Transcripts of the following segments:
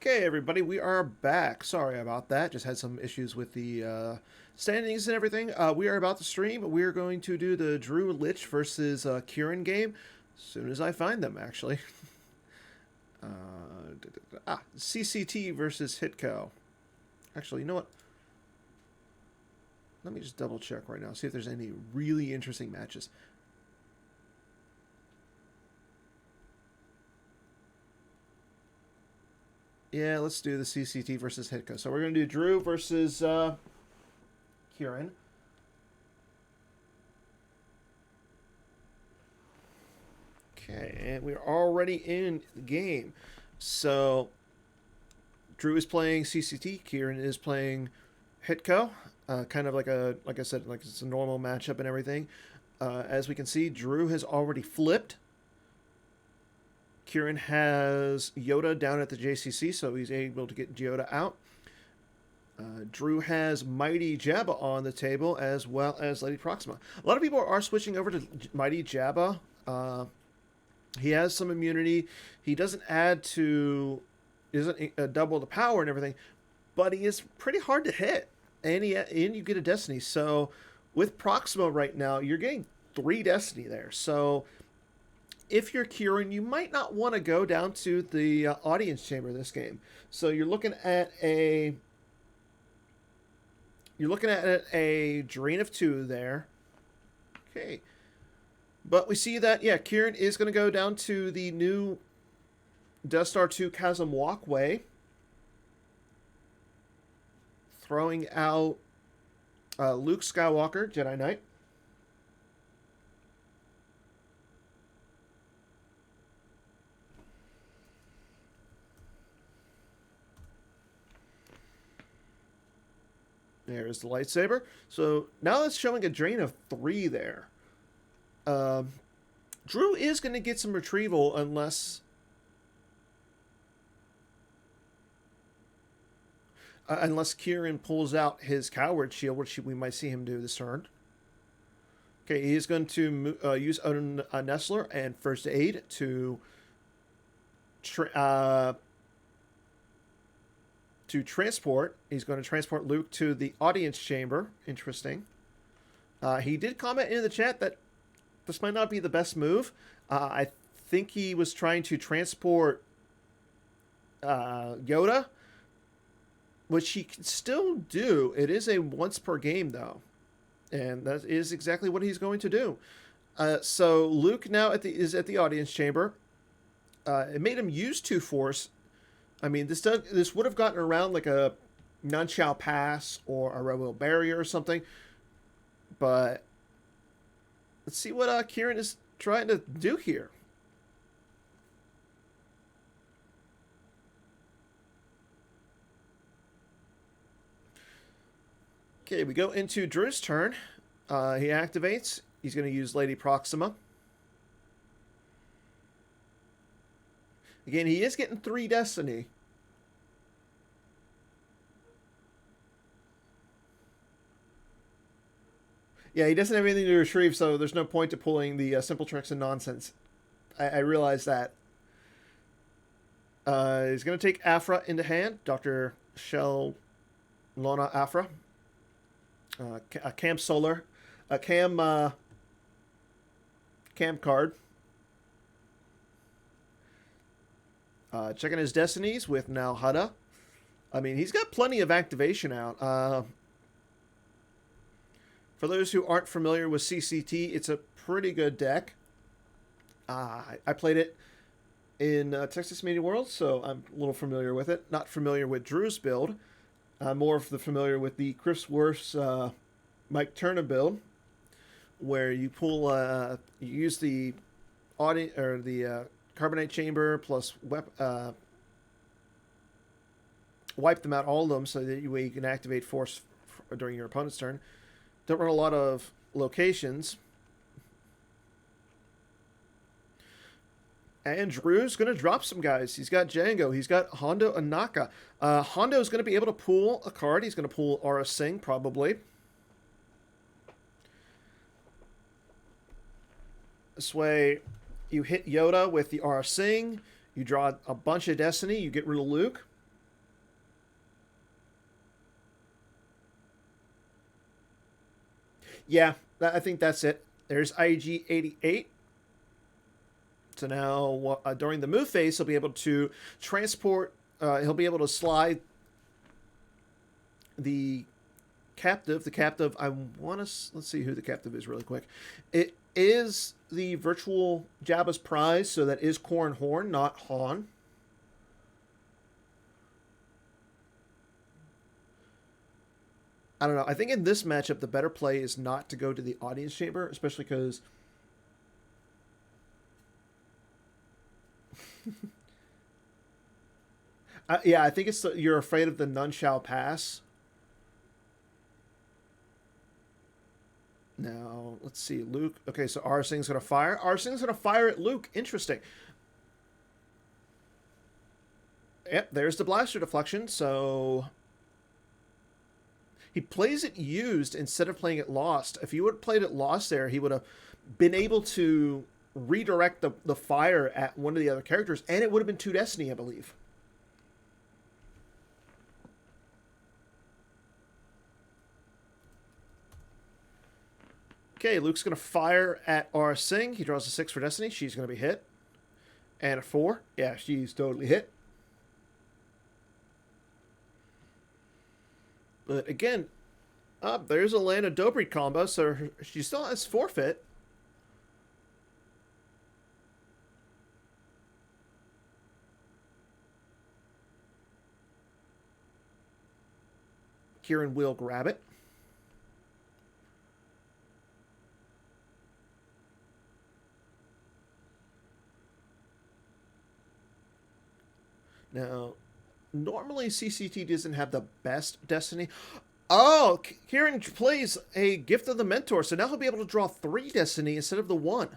Okay, everybody, we are back. Sorry about that. Just had some issues with the standings and everything. We are about to stream. We are going to do the Drew Lich versus Quirin game as soon as I find them, actually. CCT versus HITCO. Actually, you know what? Let me just double check right now, see if there's any really interesting matches. Yeah, let's do the CCT versus HITCO. So we're going to do Drew versus Quirin. Okay, and we're already in the game. So Drew is playing CCT. Quirin is playing HITCO. Kind of like I said, like it's a normal matchup and everything. As we can see, Drew has already flipped. Quirin has Yoda down at the JCC, so he's able to get Yoda out. Drew has Mighty Jabba on the table, as well as Lady Proxima. A lot of people are switching over to Mighty Jabba. He has some immunity. He doesn't double the power and everything, but he is pretty hard to hit, and you get a Destiny. So with Proxima right now, you're getting 3 Destiny there. So if you're Quirin, you might not want to go down to the audience chamber this game. So you're looking at a drain of 2 there. Okay. But we see that, yeah, Quirin is going to go down to the new Death Star 2 Chasm Walkway. Throwing out Luke Skywalker, Jedi Knight. There's the lightsaber. So now it's showing a drain of 3 there. Drew is going to get some retrieval unless Quirin pulls out his coward shield, which we might see him do this turn. Okay, he is going to use a Nestler and First Aid to transport. He's going to transport Luke to the audience chamber. Interesting. He did comment in the chat that this might not be the best move. I think he was trying to transport Yoda, which he can still do. It is a once per game, though. And that is exactly what he's going to do. So Luke now is at the audience chamber. It made him use 2 Force. I mean, this would have gotten around like a Nunchao Pass or a Rebel Barrier or something. But let's see what Quirin is trying to do here. Okay, we go into Drew's turn. He activates. He's going to use Lady Proxima. Again, he is getting 3 Destiny. Yeah, he doesn't have anything to retrieve, so there's no point to pulling the simple tricks and nonsense. I realize that. He's going to take Afra into hand. Dr. Shell Lona Afra. A Cam Solar. A Cam card. Checking his destinies with now Hada. I mean, he's got plenty of activation out. For those who aren't familiar with CCT, it's a pretty good deck. I played it in Texas Media World, so I'm a little familiar with it. Not familiar with Drew's build. I'm more familiar with the Chris Worth's Mike Turner build, where you pull, you use the carbonite chamber plus wipe them out, all of them, so that you can activate force during your opponent's turn. Don't run a lot of locations. And Drew's going to drop some guys. He's got Django. He's got Hondo Anaka. Hondo's going to be able to pull a card. He's going to pull Aura Singh, probably. This way, you hit Yoda with the Aura Singh. You draw a bunch of Destiny. You get rid of Luke. Yeah, I think that's it. There's IG 88. So now, during the move phase, he'll be able to transport. He'll be able to slide the captive. The captive. I want to let's see who the captive is really quick. It is the virtual Jabba's prize, so that is Corran Horn, not Han. I don't know. I think in this matchup, the better play is not to go to the audience chamber, especially because yeah, I think it's you're afraid of the none shall pass. Now, let's see. Luke. Okay, so Arsing's going to fire. Arsing's going to fire at Luke. Interesting. Yep, there's the blaster deflection. So he plays it used instead of playing it lost. If he would have played it lost there, he would have been able to redirect the fire at one of the other characters, and it would have been 2 Destiny, I believe. Okay, Luke's going to fire at R. Singh. He draws a 6 for Destiny. She's going to be hit. And a 4. Yeah, she's totally hit. But again, there's a Lana Dobry combo, so she still has forfeit. Quirin will grab it. Now, normally CCT doesn't have the best Destiny. Oh, Quirin plays a Gift of the Mentor, so now he'll be able to draw 3 Destiny instead of the 1.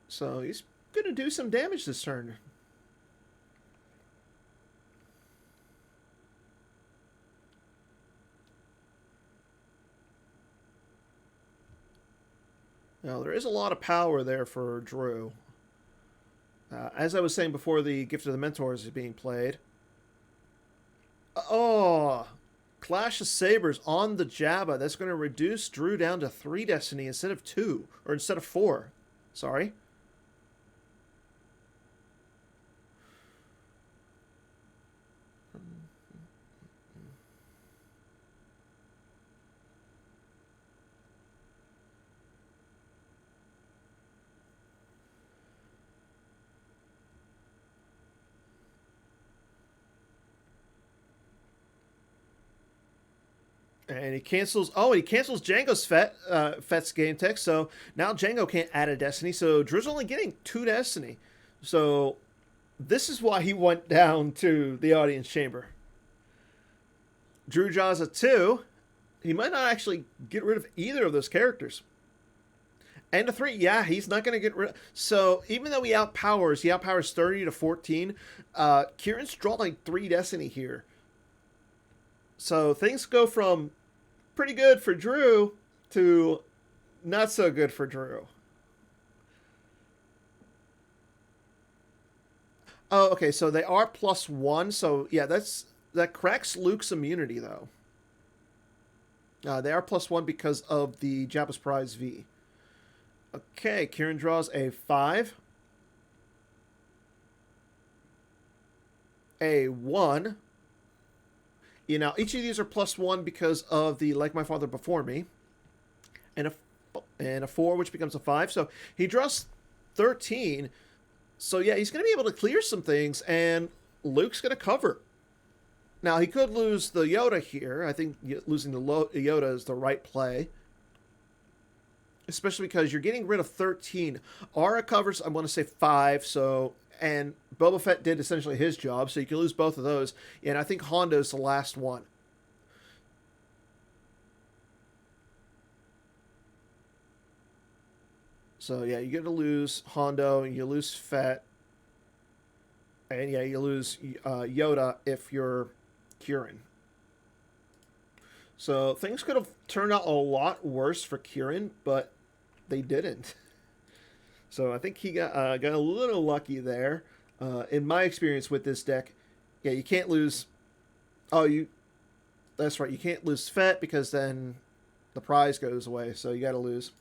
So he's going to do some damage this turn. Now, there is a lot of power there for Drew. As I was saying before, the Gift of the Mentors is being played. Oh, Clash of Sabers on the Jabba. That's going to reduce Drew down to 3 Destiny instead of 2. Or instead of 4. Sorry. And he cancels. Oh, he cancels Django's Fett's game tech. So now Django can't add a Destiny. So Drew's only getting 2 Destiny. So this is why he went down to the audience chamber. Drew draws a 2. He might not actually get rid of either of those characters. And a 3, yeah, he's not going to get rid of. So even though he outpowers 30 to 14. Quirin's drawing 3 Destiny here. So things go from pretty good for Drew to not so good for Drew. Oh, okay. So they are +1. So yeah, that cracks Luke's immunity though. They are +1 because of the Jabba's Prize V. Okay, Quirin draws a 5, a 1. You know, each of these are +1 because of the Like My Father Before Me. And a 4, which becomes a 5. So he draws 13. So yeah, he's going to be able to clear some things, and Luke's going to cover. Now, he could lose the Yoda here. I think losing the Yoda is the right play. Especially because you're getting rid of 13. Aura covers, I want to say 5, so... And Boba Fett did essentially his job, so you can lose both of those. And I think Hondo's the last one. So yeah, you get to lose Hondo, and you lose Fett. And yeah, you lose Yoda if you're Quirin. So things could have turned out a lot worse for Quirin, but they didn't. So I think he got a little lucky there. In my experience with this deck, Yeah, you can't lose. Oh, you. That's right. You can't lose Fett because then the prize goes away. So you got to lose.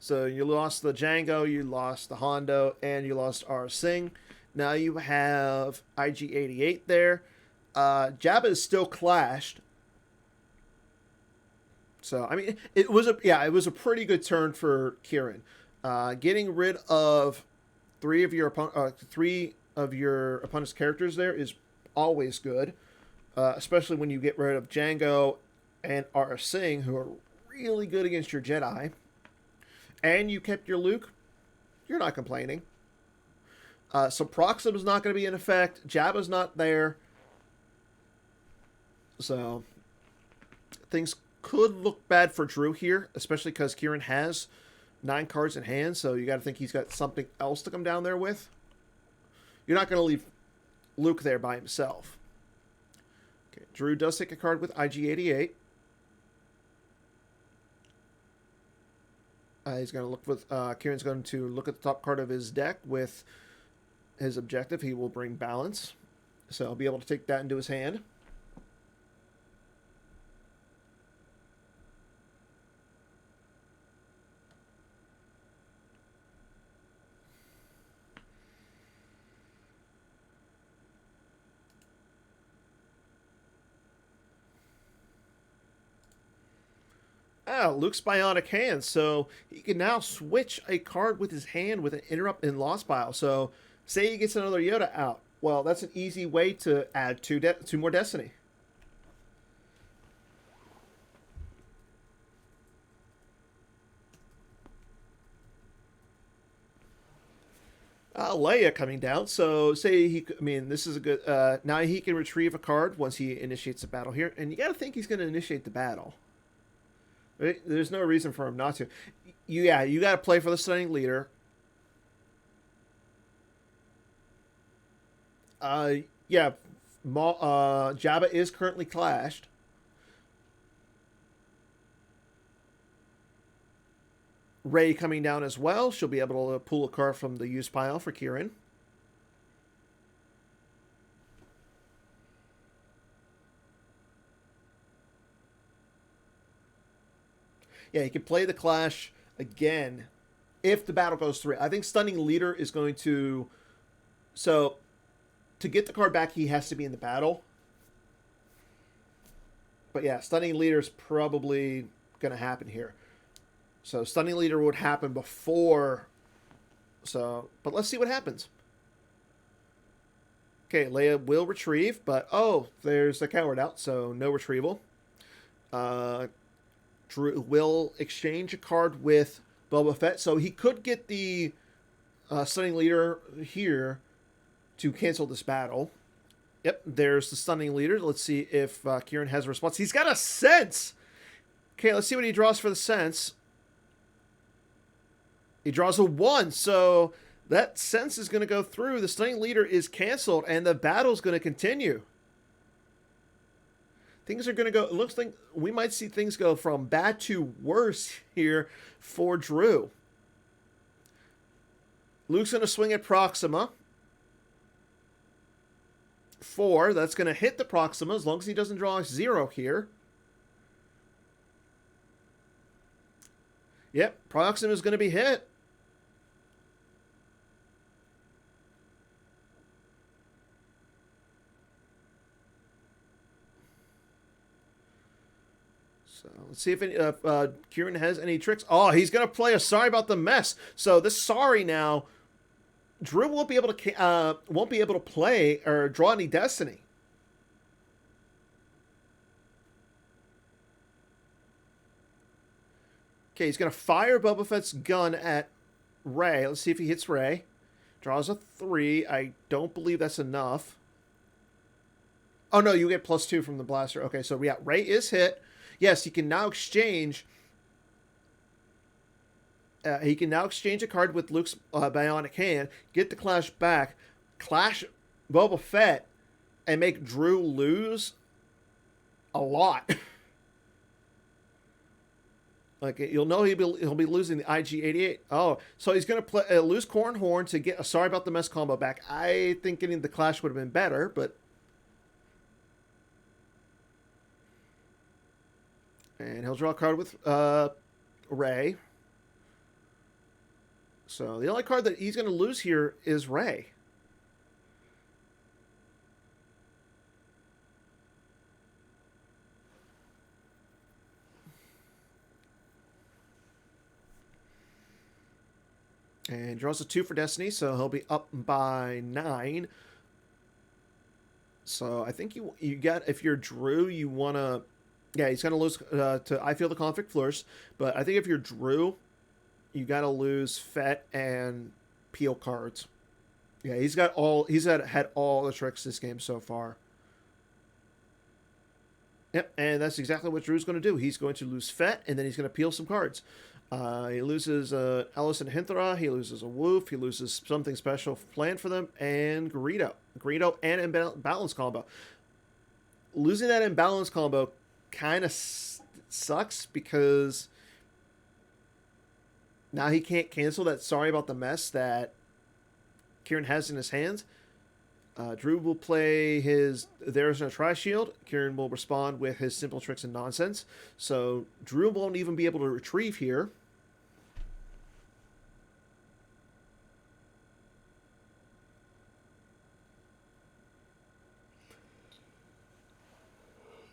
So you lost the Django, you lost the Hondo, and you lost R. Singh. Now you have IG-88 there. Jabba is still clashed. So I mean, it was a pretty good turn for Quirin. Getting rid of three of your opponent's characters there is always good, especially when you get rid of Django and R. Singh, who are really good against your Jedi. And you kept your Luke, you're not complaining. So Proxima's not going to be in effect. Jabba's not there. So things could look bad for Drew here, especially because Quirin has 9 cards in hand. So you got to think he's got something else to come down there with. You're not going to leave Luke there by himself. Okay, Drew does take a card with IG-88. He's going to look with Quirin's going to look at the top card of his deck with his objective. He will bring balance, so he'll be able to take that into his hand. Luke's Bionic Hand, so he can now switch a card with his hand with an interrupt in loss pile. So, say he gets another Yoda out. Well, that's an easy way to add two more Destiny. Leia coming down. So, say he, I mean, this is a good. Now he can retrieve a card once he initiates the battle here, and you got to think he's going to initiate the battle. Right? There's no reason for him not to. You got to play for the Stunning Leader. Yeah, Jabba is currently clashed. Rey coming down as well. She'll be able to pull a card from the use pile for Quirin. Yeah, he can play the Clash again if the battle goes through. I think Stunning Leader is going to... So, to get the card back, he has to be in the battle. But yeah, Stunning Leader is probably going to happen here. So, Stunning Leader would happen before... So, but let's see what happens. Okay, Leia will retrieve, but oh, there's a coward out, so no retrieval. Drew will exchange a card with Boba Fett, so he could get the Stunning Leader here to cancel this battle. Yep, there's the Stunning Leader. Let's see if Quirin has a response. He's got a Sense! Okay, let's see what he draws for the Sense. He draws a 1, so that Sense is going to go through. The Stunning Leader is canceled, and the battle's going to continue. Things are going to go... It looks like we might see things go from bad to worse here for Drew. Luke's going to swing at Proxima. 4. That's going to hit the Proxima as long as he doesn't draw a 0 here. Yep, Proxima is going to be hit. So let's see if Quirin has any tricks. Oh, he's going to play a Sorry About the Mess. So this Sorry now, Drew won't be able to play or draw any Destiny. Okay, he's going to fire Boba Fett's gun at Rey. Let's see if he hits Rey. Draws a 3. I don't believe that's enough. Oh, no, you get +2 from the blaster. Okay, so yeah, Rey is hit. Yes, he can now exchange... he can now exchange a card with Luke's Bionic Hand, get the Clash back, clash Boba Fett, and make Drew lose a lot. Like you'll know he'll be losing the IG-88. Oh, so he's gonna play lose Corn Horn to get a sorry about the mess combo back. I think getting the Clash would have been better, but and he'll draw a card with Ray. So the only card that he's gonna lose here is Ray. And draws a 2 for Destiny, so he'll be up by 9. So I think you got, if you're Drew, you want to, yeah, he's going to lose to I Feel the Conflict Flourish. But I think if you're Drew, you got to lose Fet and Peel cards. Yeah, he's had all the tricks this game so far. Yep, and that's exactly what Drew's going to do. He's going to lose Fet, and then he's going to peel some cards. He loses Alice and Hinthra. He loses a Woof. He loses something special planned for them, and Greedo and Imbalance combo. Losing that Imbalance combo kind of sucks because now he can't cancel that sorry about the mess that Quirin has in his hands. Drew will play his There's No Tri-Shield. Quirin will respond with his Simple Tricks and Nonsense. So Drew won't even be able to retrieve here.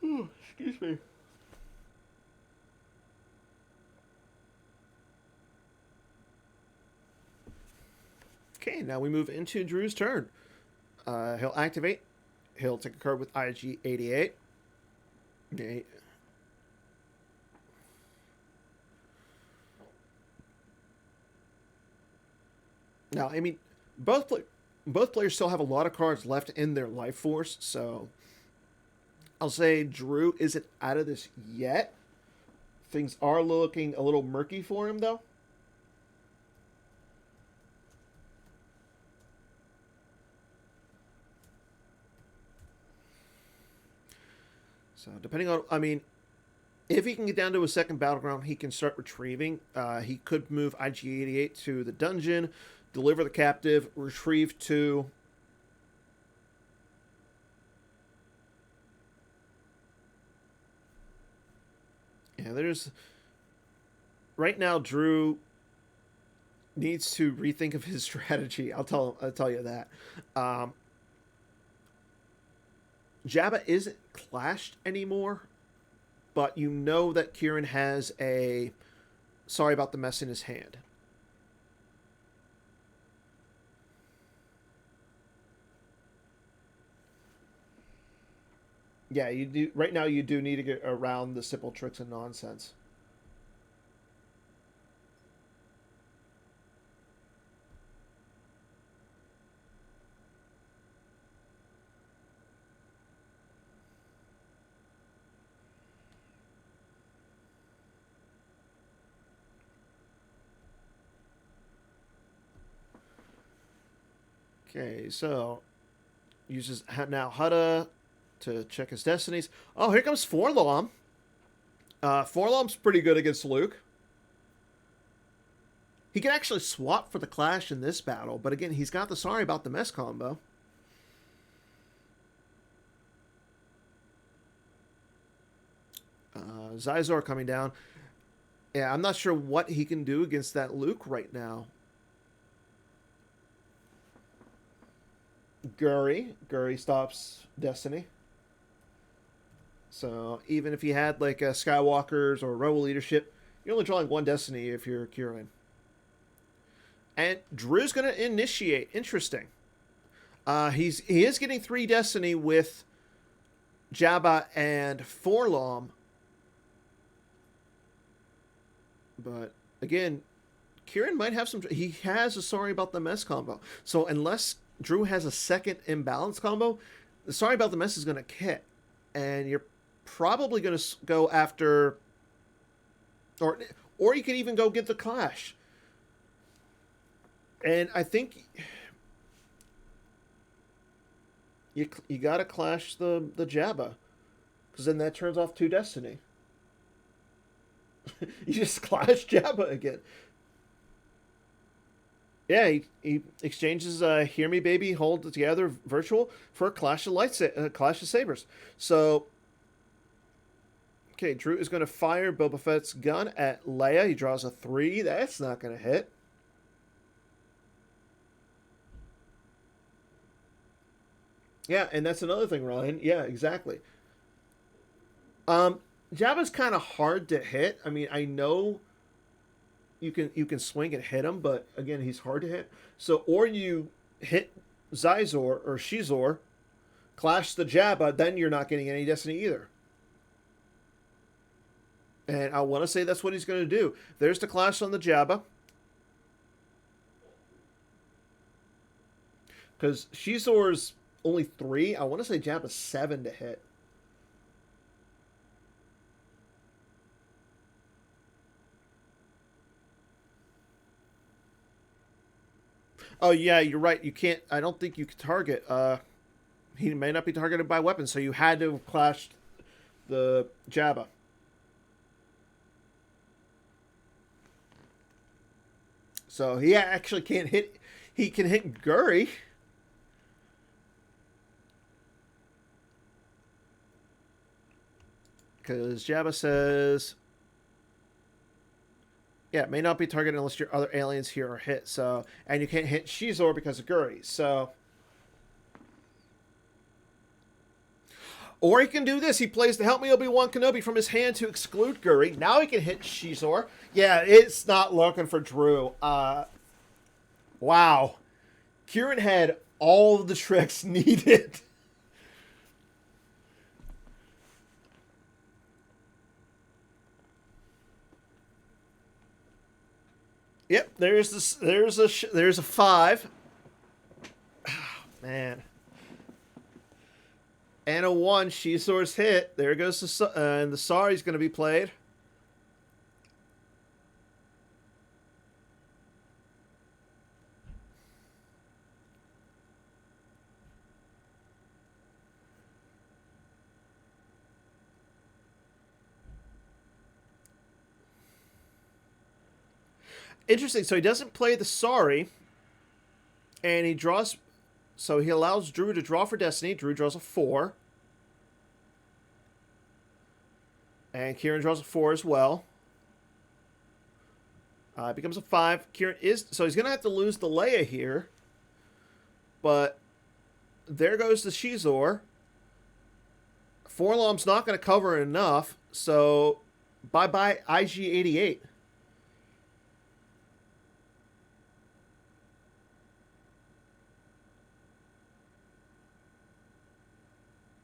Ooh, excuse me. Okay, now we move into Drew's turn. He'll activate. He'll take a card with IG-88. Okay. Now, I mean, both players still have a lot of cards left in their life force, so I'll say Drew isn't out of this yet. Things are looking a little murky for him, though. So depending on, I mean, if he can get down to a second battleground, he can start retrieving. He could move IG-88 to the dungeon, deliver the captive, retrieve 2. Yeah, there's right now Drew needs to rethink of his strategy. I'll tell you that. Jabba isn't clashed anymore, but you know that Quirin has a sorry about the mess in his hand. Yeah, you do right now. You do need to get around the simple tricks and nonsense. Okay, so uses now Hutta to check his destinies. Oh, here comes Forlom. Forlom's pretty good against Luke. He can actually swap for the Clash in this battle, but again, he's got the sorry about the mess combo. Zizor coming down. Yeah, I'm not sure what he can do against that Luke right now. Guri stops Destiny. So even if you had like a Skywalkers or Rebel Leadership, you're only drawing 1 Destiny if you're Quirin. And Drew's going to initiate. Interesting. He is getting 3 Destiny with Jabba and Forlom. But again, Quirin might have some. He has a sorry about the mess combo. So unless Drew has a second imbalance combo, the sorry about the mess is going to hit, and you're probably going to go after, or you can even go get the Clash. And I think you got to Clash the Jabba, because then that turns off 2 Destiny. You just clash Jabba again. Yeah, he exchanges "Hear Me, Baby, Hold Together" virtual for a clash of sabers. So, okay, Drew is going to fire Boba Fett's gun at Leia. He draws a 3. That's not going to hit. Yeah, and that's another thing, Ryan. Yeah, exactly. Um, Jabba's kind of hard to hit. I mean, I know you can swing and hit him, but again, he's hard to hit. So, or you hit Zizor or Shizor, clash the Jabba, then you're not getting any Destiny either. And I want to say that's what he's going to do. There's the clash on the Jabba. Because Shizor's only 3. I want to say Jabba's 7 to hit. Oh, yeah, you're right. You can't. I don't think you can target. He may not be targeted by weapons, so you had to have clashed the Jabba. So he actually can't hit. He can hit Guri. Because Jabba says, yeah, it may not be targeted unless your other aliens here are hit. So, and you can't hit Shizor because of Guri. So, or he can do this. He plays the Help Me Obi-Wan Kenobi from his hand to exclude Guri. Now he can hit Shizor. Yeah, it's not looking for Drew. Wow. Quirin had all of the tricks needed. Yep, there's a 5. Oh, man. And a 1. Shizor's hit. There goes and the Sari's going to be played. Interesting. So he doesn't play the Sari, and he draws. So he allows Drew to draw for Destiny. Drew draws a 4. And Quirin draws a 4 as well. It becomes a 5. Quirin is. So he's going to have to lose the Leia here. But there goes the Shizor. 4-Lom's not going to cover enough. So bye-bye IG-88.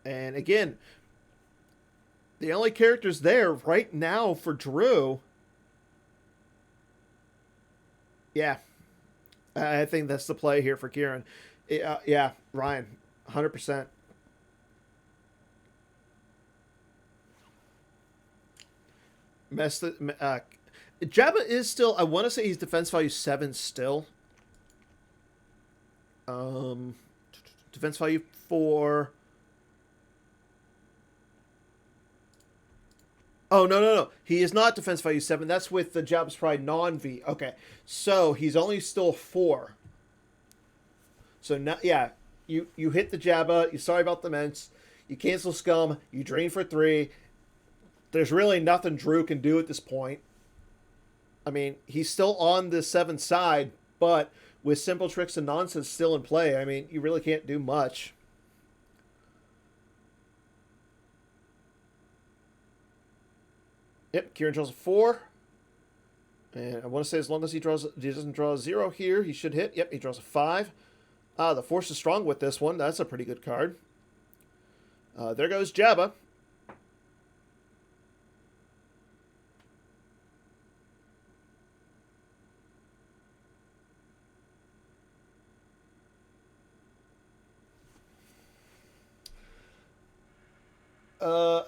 And again, the only characters there right now for Drew. Yeah, I think that's the play here for Quirin. Yeah, Ryan, 100%. Jabba is still. I want to say he's defense value 7 still. Um, Defense value 4. Oh, no. He is not defense value 7. That's with the Jabba's Pride non-V. Okay. So he's only still 4. So, yeah. You hit the Jabba. You sorry about the Ments. You cancel Scum. You drain for 3. There's really nothing Drew can do at this point. I mean, he's still on the 7 side, but with simple tricks and nonsense still in play, I mean, you really can't do much. Yep, Quirin draws a 4. And I want to say as long as he doesn't draw a 0 here, he should hit. Yep, he draws a 5. The Force is strong with this one. That's a pretty good card. There goes Jabba.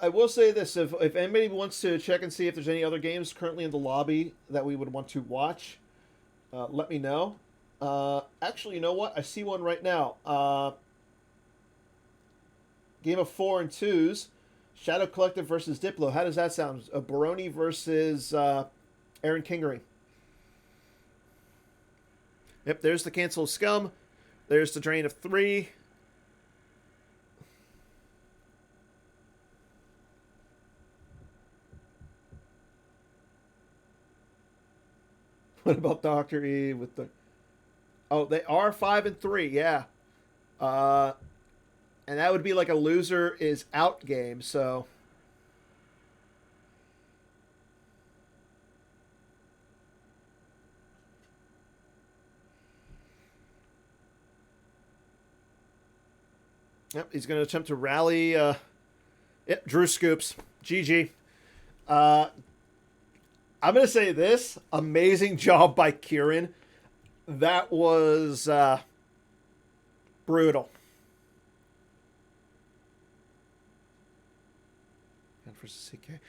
I will say this: if anybody wants to check and see if there's any other games currently in the lobby that we would want to watch, let me know. Actually, you know what? I see one right now. Game of 4 and 2s. Shadow Collective versus Diplo. How does that sound? Baroni versus Aaron Kingery. Yep, there's the cancel scum. There's the drain of 3. What about Dr. E with the... Oh, they are 5 and 3, yeah. Uh, and that would be like a loser is out game, so... Yep, he's going to attempt to rally. Yep, Drew scoops. GG. I'm going to say this. Amazing job by Quirin. That was brutal. And for CK.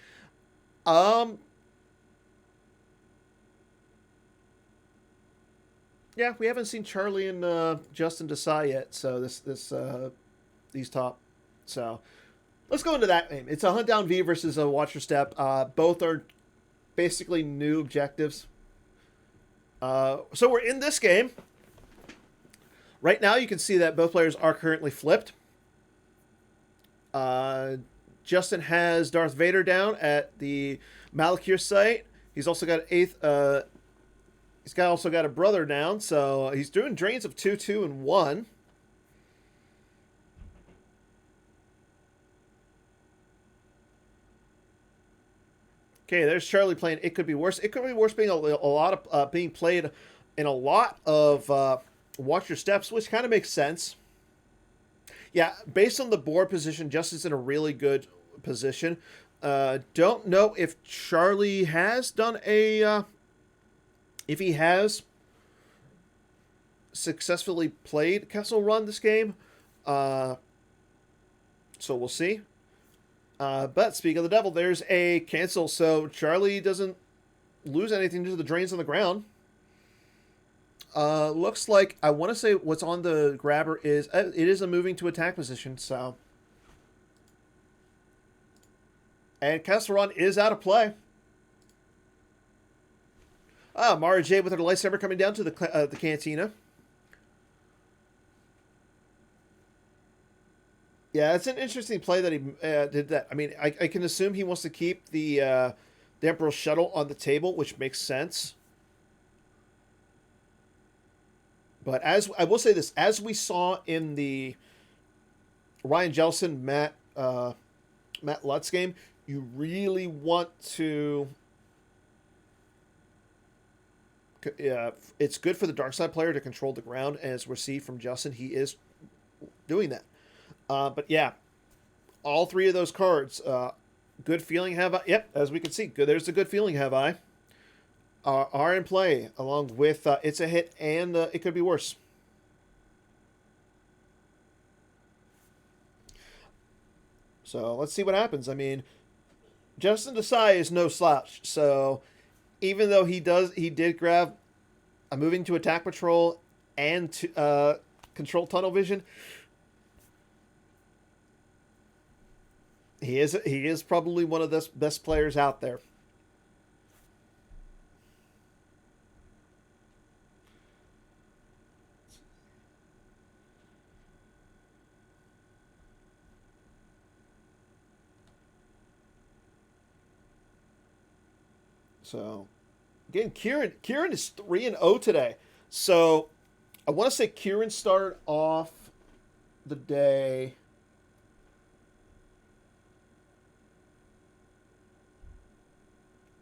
Yeah, we haven't seen Charlie and Justin Desai yet, so these top. So let's go into that game. It's a Hunt Down V versus a Watch Your Step. Both are basically new objectives. So we're in this game. Right now, you can see that both players are currently flipped. Justin has Darth Vader down at the Malakir site. He's also got he's also got a brother down, so he's doing drains of 2, 2, and 1. Okay, there's Charlie playing It Could Be Worse. It Could Be Worse being a lot of being played in a lot of Watch Your Steps, which kind of makes sense. Yeah, based on the board position, Justin's in a really good position. Don't know if Charlie has done if he has successfully played Kessel Run this game. So we'll see. But speaking of the devil, there's a cancel, so Charlie doesn't lose anything to the drains on the ground. Looks like, I want to say what's on the grabber is, it is a moving to attack position, so. And Kessel Run is out of play. Mara J with her lightsaber coming down to the cantina. Yeah, it's an interesting play that he did that. I mean, I can assume he wants to keep the Emperor's shuttle on the table, which makes sense. But as I will say this, as we saw in the Ryan Jelson Matt Lutz game, you really want to. It's good for the dark side player to control the ground, and as we see from Justin, he is doing that. But yeah, all 3 of those cards, good feeling have I. Yep, as we can see, good. There's the good feeling have I. Are in play along with It's a Hit and It Could Be Worse. So let's see what happens. I mean, Justin Desai is no slouch. So even though he did grab a moving to attack patrol and control tunnel vision. He is probably one of the best players out there. So, again, Quirin is 3-0 today. So, I want to say Quirin started off the day.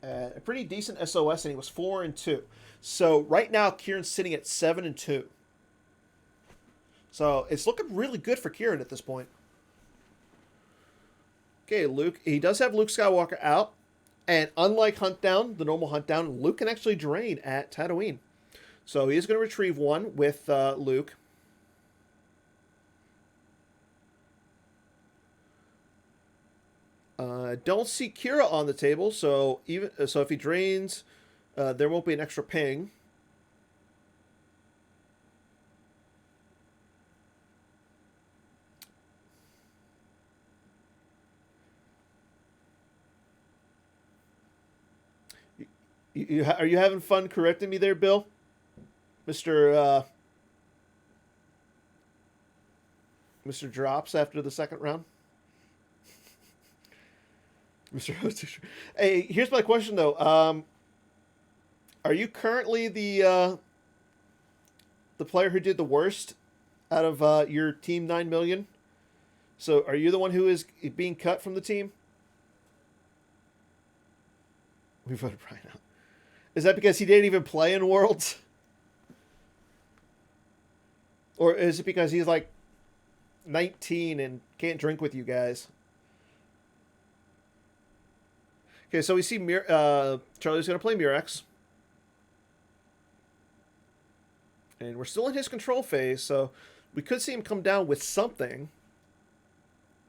A pretty decent SOS, and he was 4-2. So right now, Quirin's sitting at 7-2. So it's looking really good for Quirin at this point. Okay, Luke. He does have Luke Skywalker out, and unlike Hunt Down, the normal Hunt Down, Luke can actually drain at Tatooine. So he is going to retrieve one with Luke. Don't see Kira on the table, so if he drains, there won't be an extra ping. Are you having fun correcting me there, Bill? Mister Mister Drops after the second round. Mister Host. Hey, here's my question though. Are you currently the player who did the worst out of your team 9 million? So are you the one who is being cut from the team? We voted Brian out. Is that because he didn't even play in Worlds? Or is it because he's like 19 and can't drink with you guys? Okay, so we see Charlie's going to play Murex. And we're still in his control phase, so we could see him come down with something.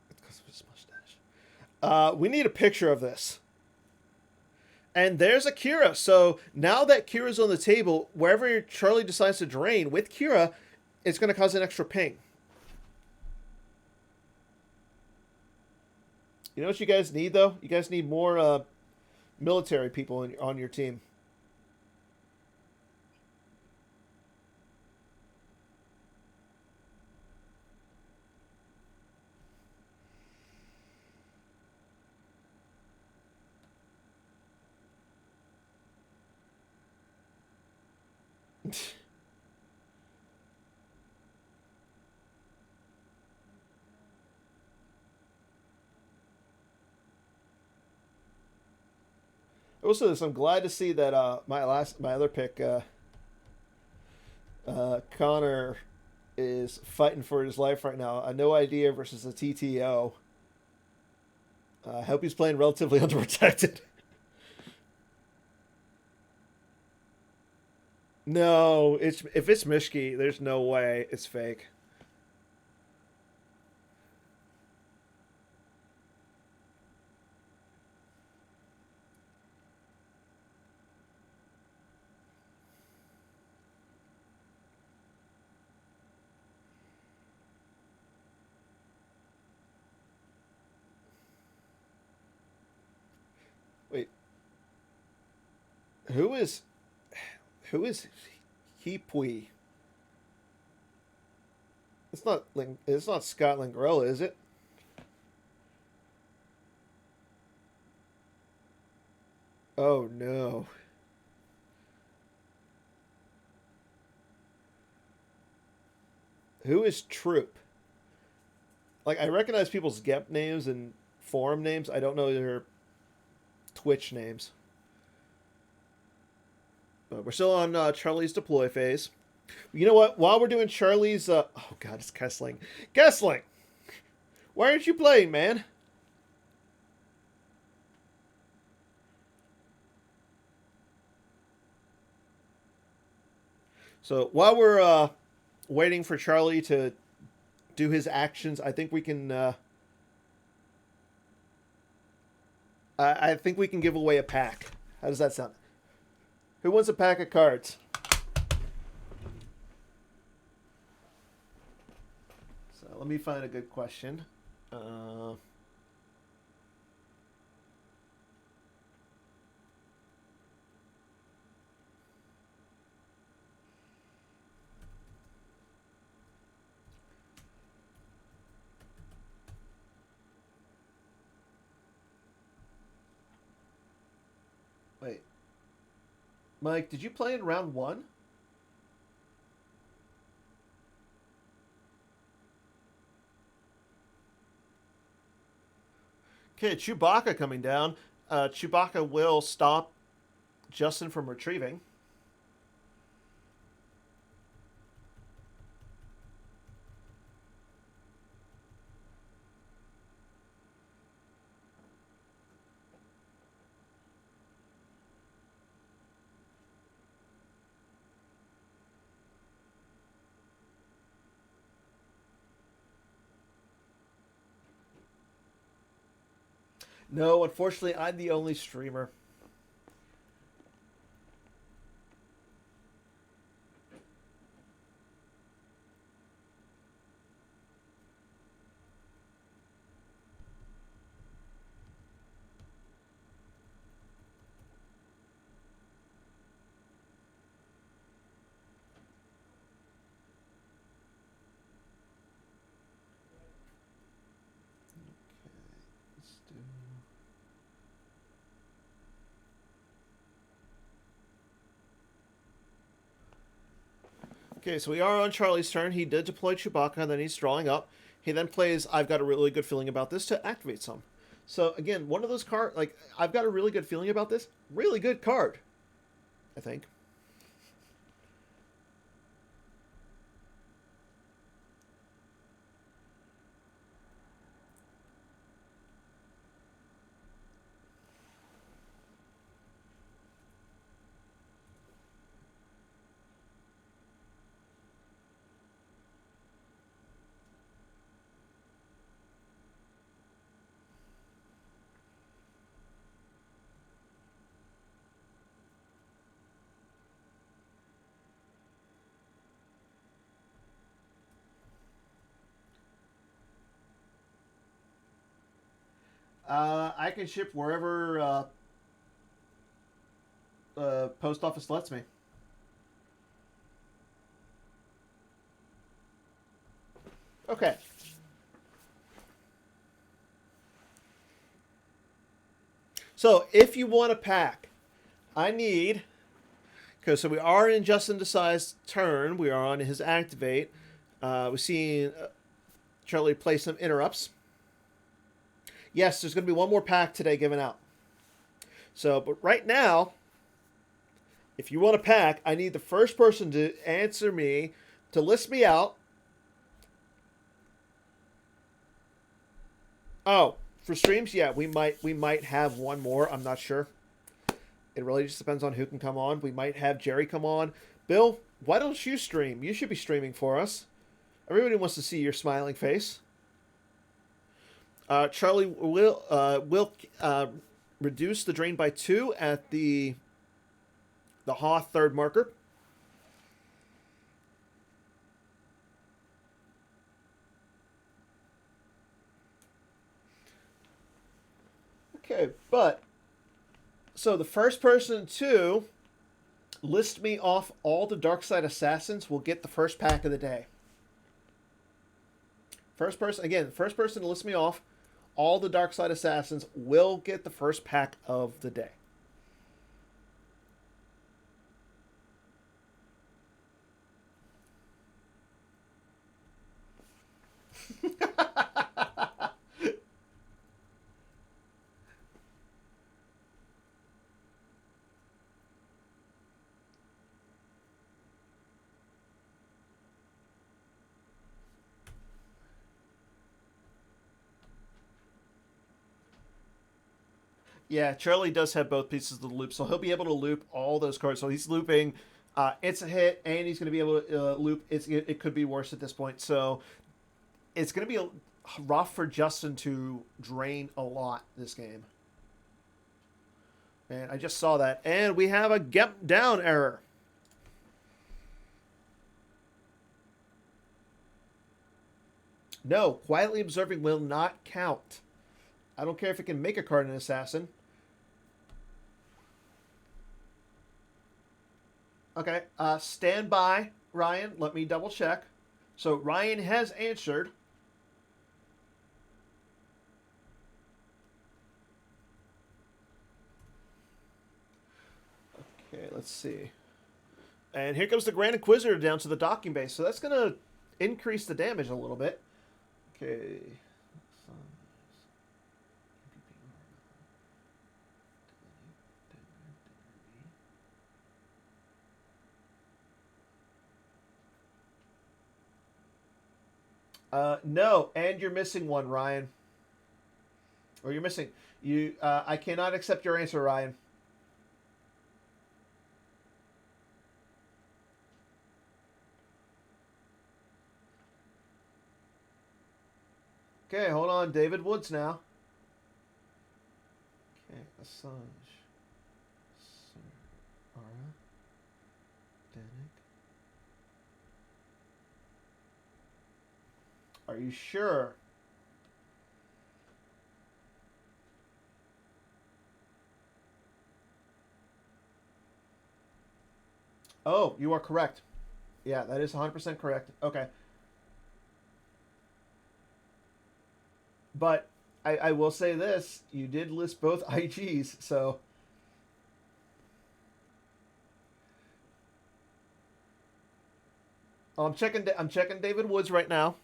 It's because of his mustache. We need a picture of this. And there's a Kira. So now that Kira's on the table, wherever Charlie decides to drain with Kira, it's going to cause an extra ping. You know what you guys need, though? You guys need more military people on your team. Also, I'm glad to see that my other pick, Connor, is fighting for his life right now. A no idea versus a TTO. I hope he's playing relatively underprotected. No, if it's Mishki, there's no way it's fake. Wait, who is who is Hipui? It's not Scott Lingrella, is it? Oh no. Who is Troop? Like I recognize people's Gep names and forum names. I don't know their Twitch names. But we're still on Charlie's deploy phase. You know what? While we're doing Charlie's, oh god, it's Kessling. Kessling, why aren't you playing, man? So while we're waiting for Charlie to do his actions, I think we can. I think we can give away a pack. How does that sound? Who wants a pack of cards? So let me find a good question. Wait, Mike, did you play in round one? Okay, Chewbacca coming down. Chewbacca will stop Justin from retrieving. No, unfortunately, I'm the only streamer. Okay, so we are on Charlie's turn. He did deploy Chewbacca, then he's drawing up. He then plays I've got a really good feeling about this to activate some. So again, one of those cards, like, I've got a really good feeling about this. Really good card, I think. I can ship wherever post office lets me. Okay. So if you want a pack, I need, because so we are in Justin Desai's turn. We are on his activate. We've seen Charlie play some interrupts. Yes, there's going to be one more pack today given out. So, but right now, if you want a pack, I need the first person to answer me, to list me out. Oh, for streams, yeah, we might have one more. I'm not sure. It really just depends on who can come on. We might have Jerry come on. Bill, why don't you stream? You should be streaming for us. Everybody wants to see your smiling face. Charlie will reduce the drain by 2 at the Hoth third marker. Okay, but so the first person to list me off all the Darkside Assassins will get the first pack of the day. First person to list me off all the Darkside Assassins will get the first pack of the day. Yeah, Charlie does have both pieces of the loop, so he'll be able to loop all those cards. So he's looping It's a Hit, and he's going to be able to loop It Could Be Worse at this point. So it's going to be rough for Justin to drain a lot this game. And I just saw that. And we have a get down error. No, quietly observing will not count. I don't care if it can make a card an assassin. Okay, stand by, Ryan. Let me double check. So Ryan has answered. Okay, let's see. And here comes the Grand Inquisitor down to the docking base. So that's going to increase the damage a little bit. Okay. No, and you're missing one, Ryan. Or you're missing you. I cannot accept your answer, Ryan. Okay, hold on, David Woods now. Okay, Assange, Sir Ara, Danik. Are you sure? Oh, you are correct. Yeah, that is 100% correct. Okay. But I will say this. You did list both IGs, so... Oh, I'm checking David Woods right now.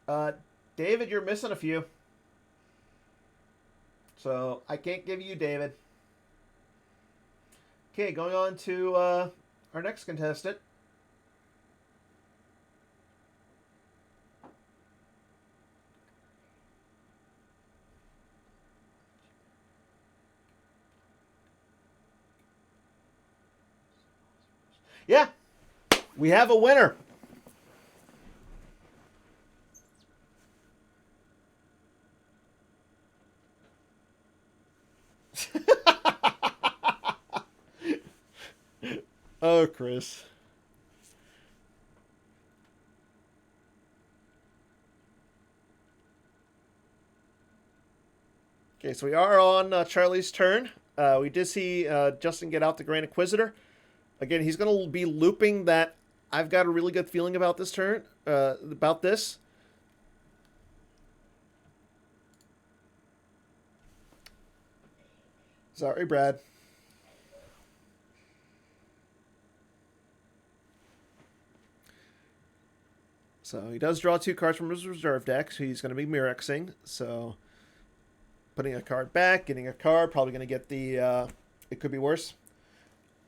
Uh, David, you're missing a few, so I can't give you David. Okay, going on to our next contestant. Yeah, we have a winner. Oh, Chris. Okay, so we are on Charlie's turn. We did see Justin get out the Grand Inquisitor. Again, he's going to be looping that. I've got a really good feeling about this turn. About this. Sorry, Brad. So he does draw 2 cards from his reserve deck. So he's going to be Mirexing. So putting a card back, getting a card. Probably going to get the. It could be worse.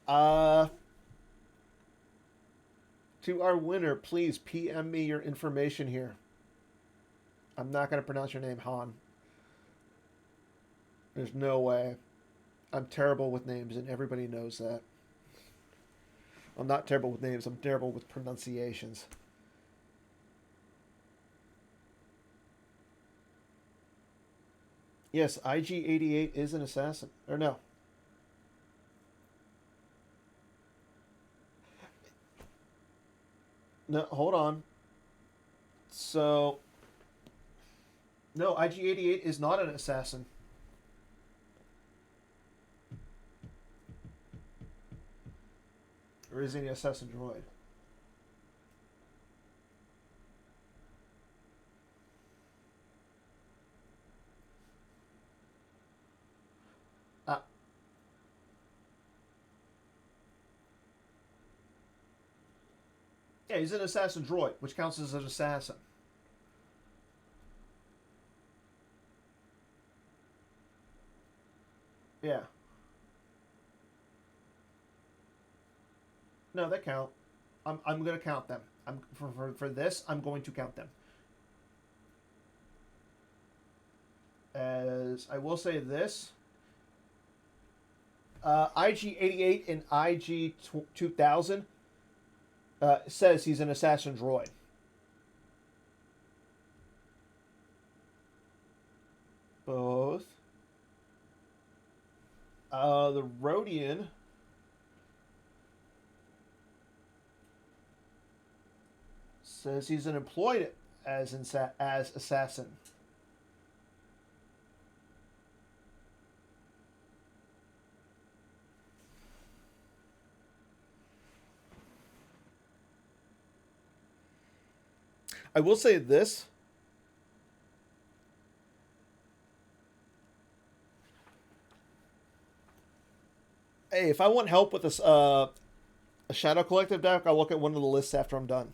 To our winner, please PM me your information here. I'm not going to pronounce your name, Han. There's no way. I'm terrible with names, and everybody knows that. I'm not terrible with names. I'm terrible with pronunciations. Yes, IG-88 is an assassin. Or no. No, hold on. So, no, IG-88 is not an assassin. Or is he an assassin droid? Ah, yeah, he's an assassin droid, which counts as an assassin. Yeah. No, they count. I'm going to count them. For this, I'm going to count them. As I will say this, IG-88 and IG-2000 says he's an assassin droid. Both. The Rhodian says he's an employed as assassin. I will say this. Hey, if I want help with a Shadow Collective deck, I'll look at one of the lists after I'm done.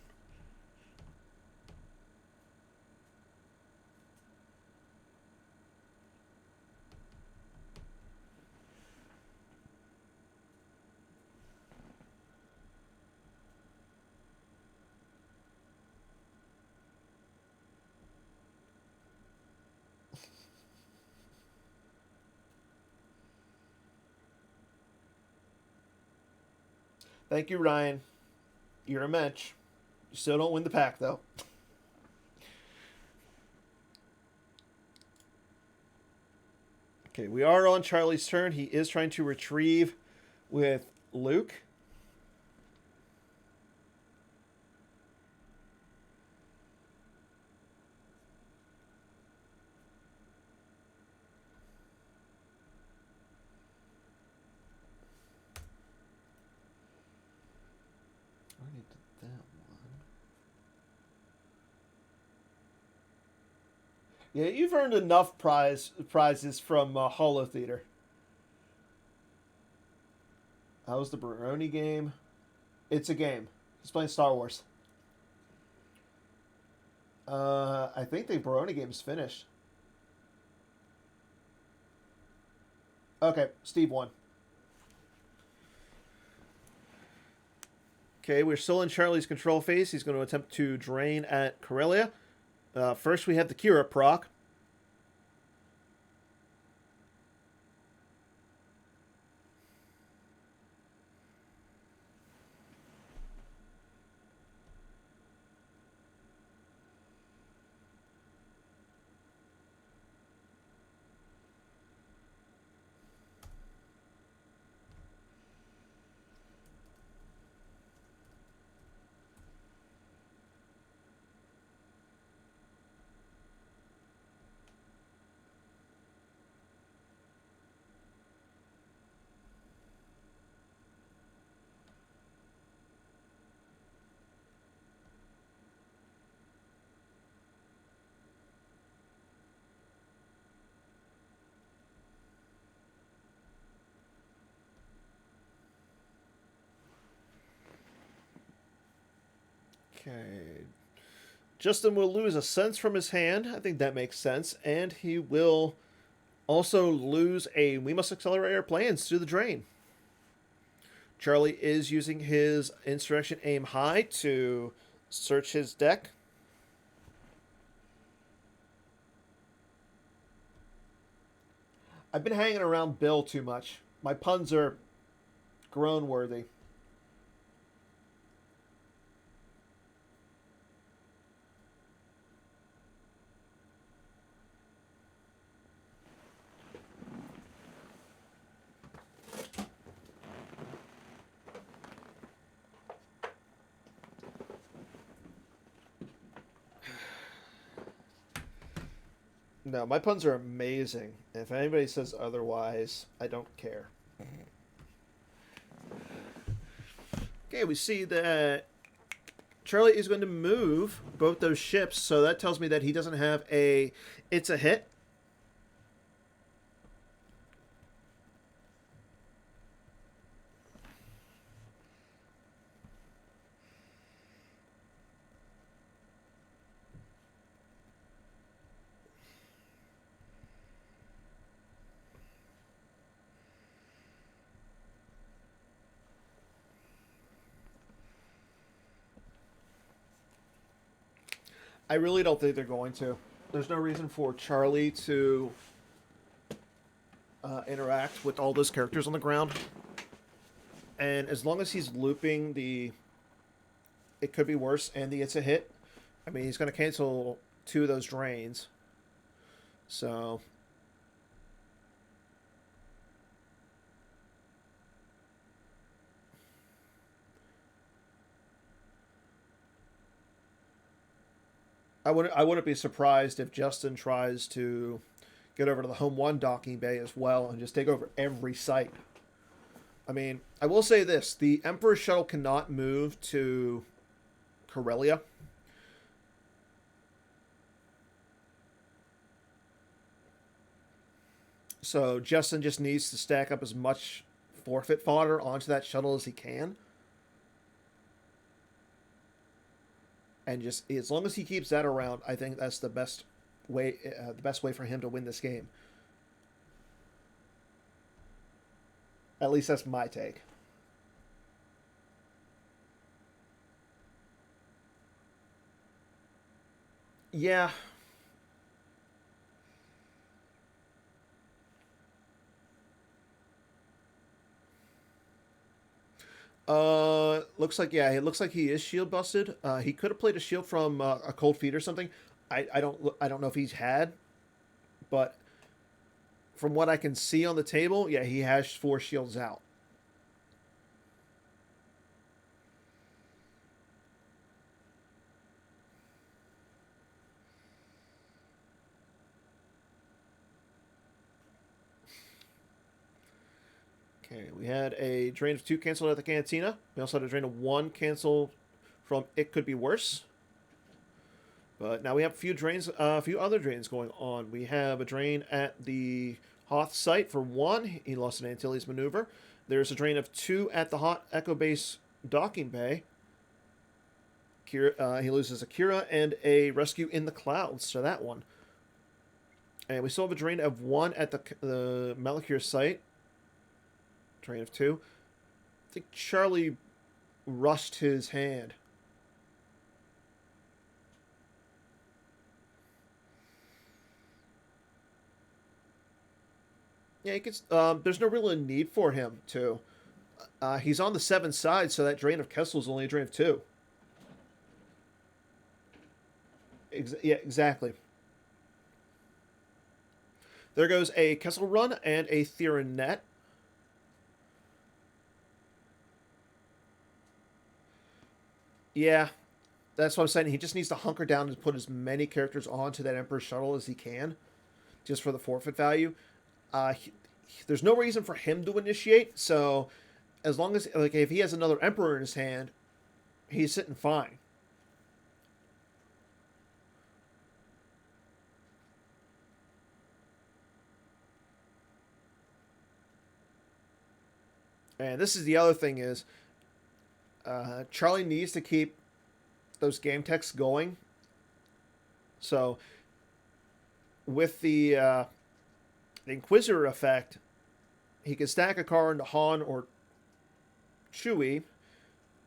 Thank you, Ryan. You're a mensch. You still don't win the pack, though. Okay, we are on Charlie's turn. He is trying to retrieve with Luke. I need that one. Yeah, you've earned enough prizes from Holo Theater. How's the Baroni game? It's a game. He's playing Star Wars. I think the Baroni game's finished. Okay, Steve won. Okay, we're still in Charlie's control phase. He's going to attempt to drain at Corellia. First, we have the Kira proc. Okay. Justin will lose a sense from his hand. I think that makes sense. And he will also lose a We Must Accelerate Our Plans to the drain. Charlie is using his Insurrection Aim High to search his deck. I've been hanging around Bill too much. My puns are groan worthy. No, my puns are amazing. If anybody says otherwise, I don't care. Okay, we see that Charlie is going to move both those ships, so that tells me that he doesn't have a It's a Hit. I really don't think they're going to. There's no reason for Charlie to interact with all those characters on the ground. And as long as he's looping the It Could Be Worse and the It's a Hit, I mean, he's going to cancel two of those drains. So I wouldn't be surprised if Justin tries to get over to the home one docking bay as well and just take over every site. I mean, I will say this: the Emperor shuttle cannot move to Corellia. So Justin just needs to stack up as much forfeit fodder onto that shuttle as he can. And just as long as he keeps that around, I think that's the best way for him to win this game. At least that's my take. Yeah. Looks like yeah. It looks like he is shield busted. He could have played a shield from a cold feet or something. I don't know if he's had, but from what I can see on the table, yeah, he has four shields out. Okay, we had a drain of two canceled at the cantina. We also had a drain of one canceled from It Could Be Worse. But now we have a few other drains going on. We have a drain at the Hoth site for 1. He lost an Antilles maneuver. There's a drain of 2 at the Hot Echo Base docking bay. He loses a Kira and a rescue in the clouds to that one. And we still have a drain of 1 at the Malakir site. Drain of 2. I think Charlie rushed his hand. Yeah, he gets, there's no real need for him to. He's on the 7 side, so that drain of Kessel is only a drain of 2. Yeah, exactly. There goes a Kessel run and a Theron net. Yeah, that's what I'm saying. He just needs to hunker down and put as many characters onto that Emperor shuttle as he can, just for the forfeit value. There's no reason for him to initiate, so as long as like if he has another Emperor in his hand, he's sitting fine. And this is the other thing is, Charlie needs to keep those game techs going. So with the Inquisitor effect, he can stack a car into Han or Chewie,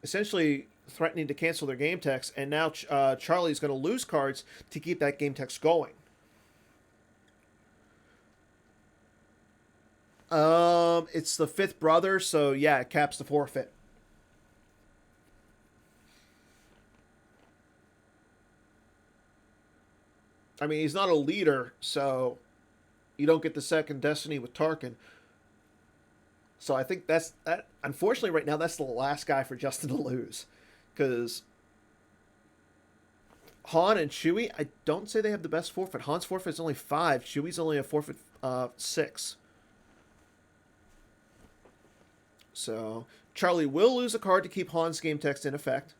essentially threatening to cancel their game techs, and now Charlie's going to lose cards to keep that game text going. It's the 5th brother, so yeah, it caps the forfeit. I mean, he's not a leader, so you don't get the second Destiny with Tarkin. So I think that's that. Unfortunately, right now, that's the last guy for Justin to lose, because Han and Chewie, I don't say they have the best forfeit. Han's forfeit is only 5. Chewie's only a forfeit 6. So Charlie will lose a card to keep Han's game text in effect.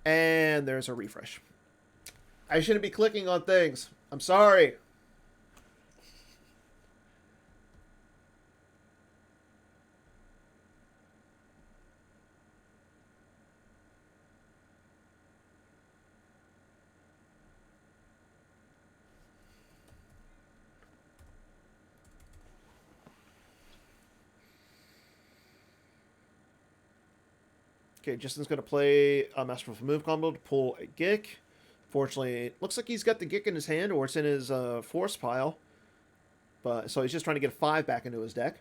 And there's a refresh. I shouldn't be clicking on things. I'm sorry. Okay, Justin's going to play a Masterful Move combo to pull a Gick. Fortunately, it looks like he's got the Gick in his hand, or it's in his force pile. But so he's just trying to get a 5 back into his deck.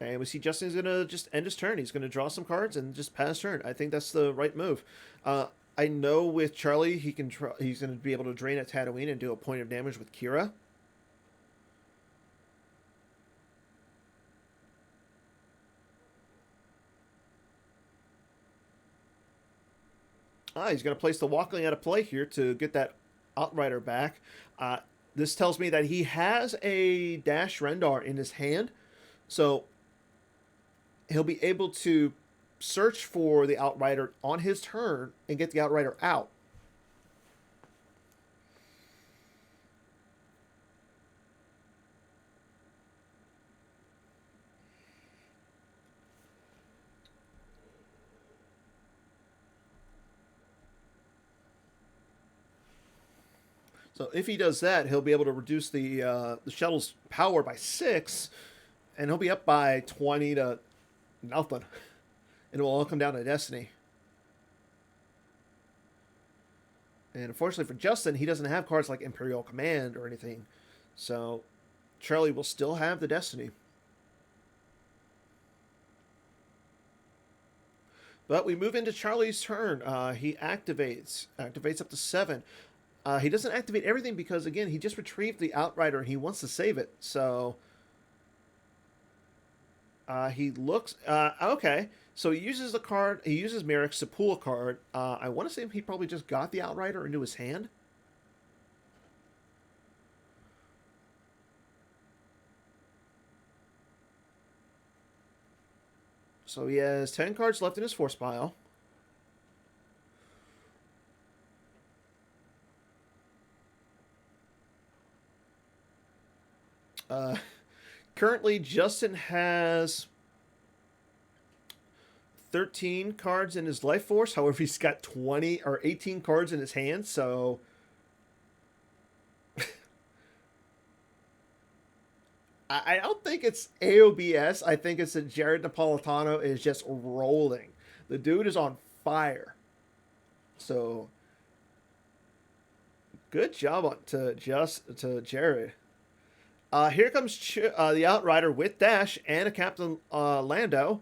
And we see Justin's going to just end his turn. He's going to draw some cards and just pass turn. I think that's the right move. I know with Charlie, he's going to be able to drain at Tatooine and do a point of damage with Kira. He's going to place the Walkling out of play here to get that Outrider back. This tells me that he has a Dash Rendar in his hand, so he'll be able to search for the Outrider on his turn and get the Outrider out. So if he does that, he'll be able to reduce the shuttle's power by 6, and he'll be up by 20 to nothing. And it will all come down to Destiny. And unfortunately for Justin, he doesn't have cards like Imperial Command or anything. So Charlie will still have the Destiny. But we move into Charlie's turn. He activates up to 7. He doesn't activate everything because, again, he just retrieved the Outrider and he wants to save it. So he looks... okay. So he uses the card... He uses Merrick's to pull a card. I want to say he probably just got the Outrider into his hand. So he has 10 cards left in his force pile. Currently, Justin has 13 cards in his life force. However, he's got 20 or 18 cards in his hand. So I don't think it's AOBS. I think it's that Jared Napolitano is just rolling. The dude is on fire. So good job to Jared. Here comes the Outrider with Dash and a Captain Lando.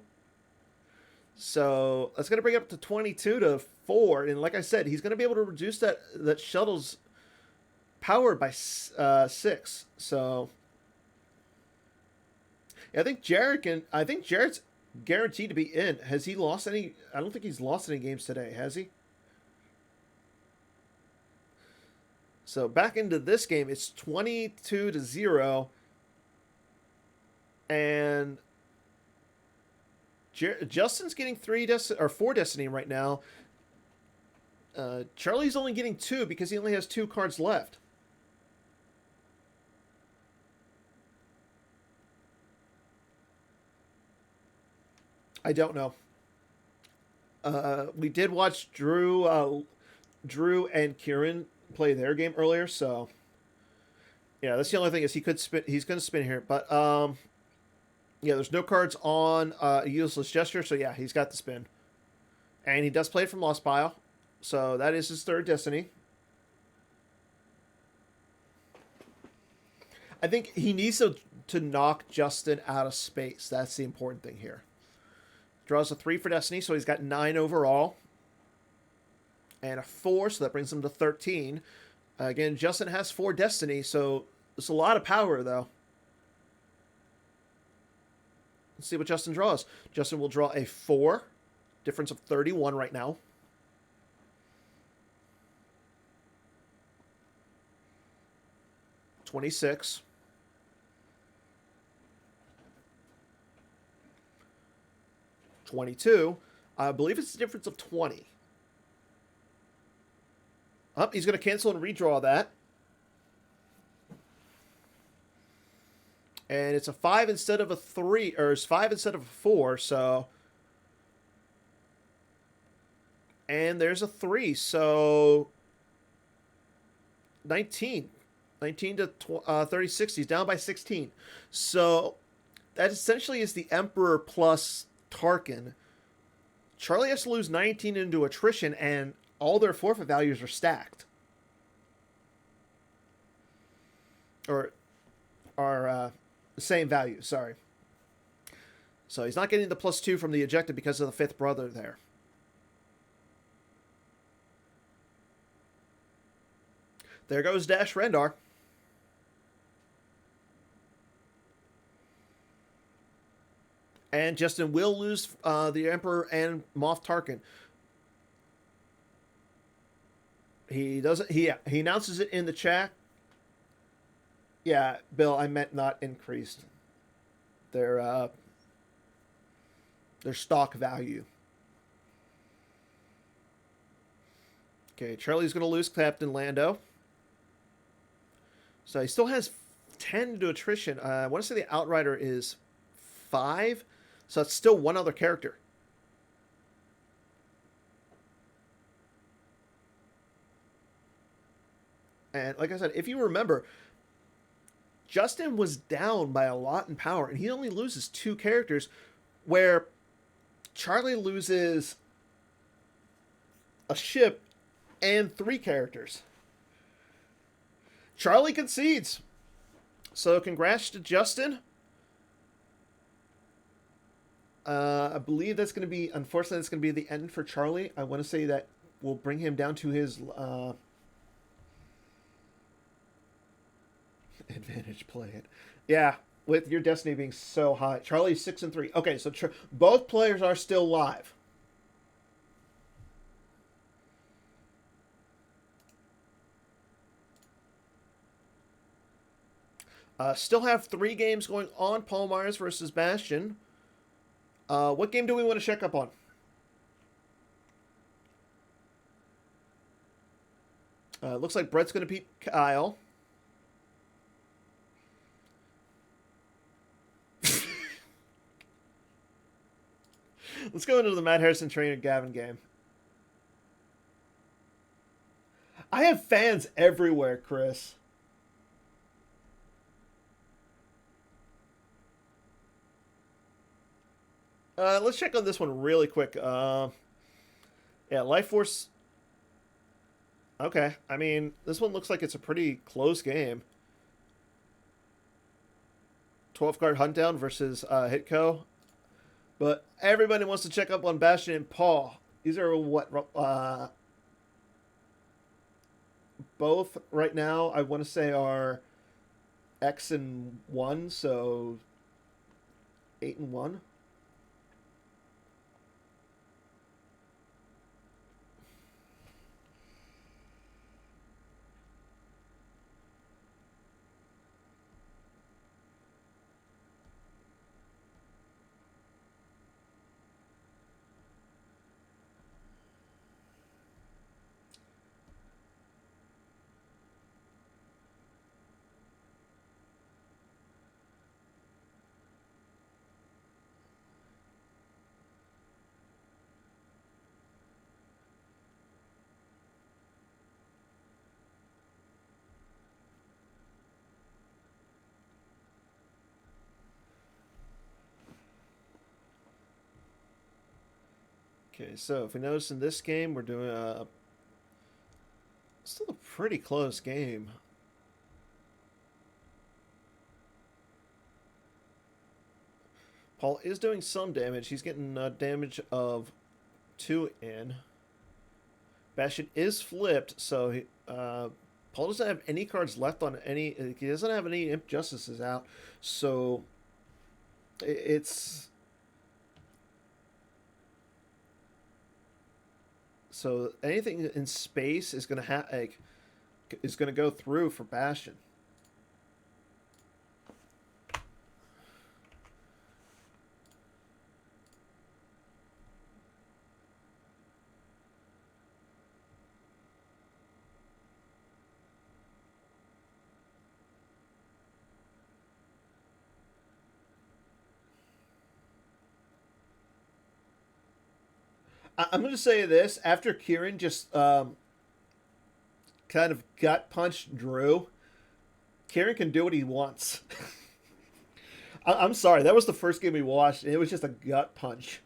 So that's going to bring it up to 22 to 4. And like I said, he's going to be able to reduce that shuttle's power by 6. So yeah, I think Jared's guaranteed to be in. Has he lost any? I don't think he's lost any games today, has he? So back into this game, it's 22 to 0. And Justin's getting 4 Destiny right now. Charlie's only getting 2 because he only has 2 cards left. I don't know. We did watch Drew and Quirin play their game earlier, so yeah, that's the only thing is he could spin. He's going to spin here, but yeah, there's no cards on a useless gesture, so yeah, he's got the spin, and he does play it from Lost Pile, so that is his 3rd Destiny. I think he needs to knock Justin out of space. That's the important thing here. Draws a 3 for Destiny, so he's got 9 overall. And a 4, so that brings him to 13. Again, Justin has 4 Destiny, so it's a lot of power, though. Let's see what Justin draws. Justin will draw a 4. Difference of 31 right now. $26. $22. I believe it's a difference of 20. Oh, he's going to cancel and redraw that. And it's a 5 instead of a 3, or it's 5 instead of a 4, so. And there's a 3, so 19. 19 to 36. He's down by 16. So that essentially is the Emperor plus Tarkin. Charlie has to lose 19 into attrition, and all their forfeit values are stacked. Or are the same value, sorry. So he's not getting the +2 from the ejected because of the 5th brother there. There goes Dash Rendar. And Justin will lose the Emperor and Moff Tarkin. He doesn't. He announces it in the chat. Yeah, Bill, I meant not increased. Their stock value. Okay, Charlie's going to lose Captain Lando. So he still has 10 to attrition. I want to say the Outrider is 5. So it's still one other character. And like I said, if you remember, Justin was down by a lot in power, and he only loses 2 characters, where Charlie loses a ship and 3 characters. Charlie concedes. So congrats to Justin. I believe that's going to be, unfortunately, that's going to be the end for Charlie. I want to say that will bring him down to his advantage play it. Yeah, with your Destiny being so high. Charlie's 6 and 3. Okay, so both players are still live. Still have 3 games going on. Paul Myers versus Bastion. What game do we want to check up on? Looks like Brett's going to beat Kyle. Let's go into the Matt Harrison Trainer Gavin game. I have fans everywhere, Chris. Let's check on this one really quick. Yeah, Life Force. Okay, I mean, this one looks like it's a pretty close game. 12 card hunt down versus Hitco. But everybody wants to check up on Bastion and Paul. These are what both right now I want to say are X and 1, so 8 and 1. Okay, so if we notice in this game, we're doing still a pretty close game. Paul is doing some damage. He's getting damage of 2 in. Bastion is flipped, so Paul doesn't have any cards left on any. He doesn't have any Imp Justices out, so it's. So anything in space is gonna is gonna go through for Bastion. I'm going to say this after Quirin just kind of gut punched Drew. Quirin can do what he wants. I'm sorry, that was the first game we watched, and it was just a gut punch.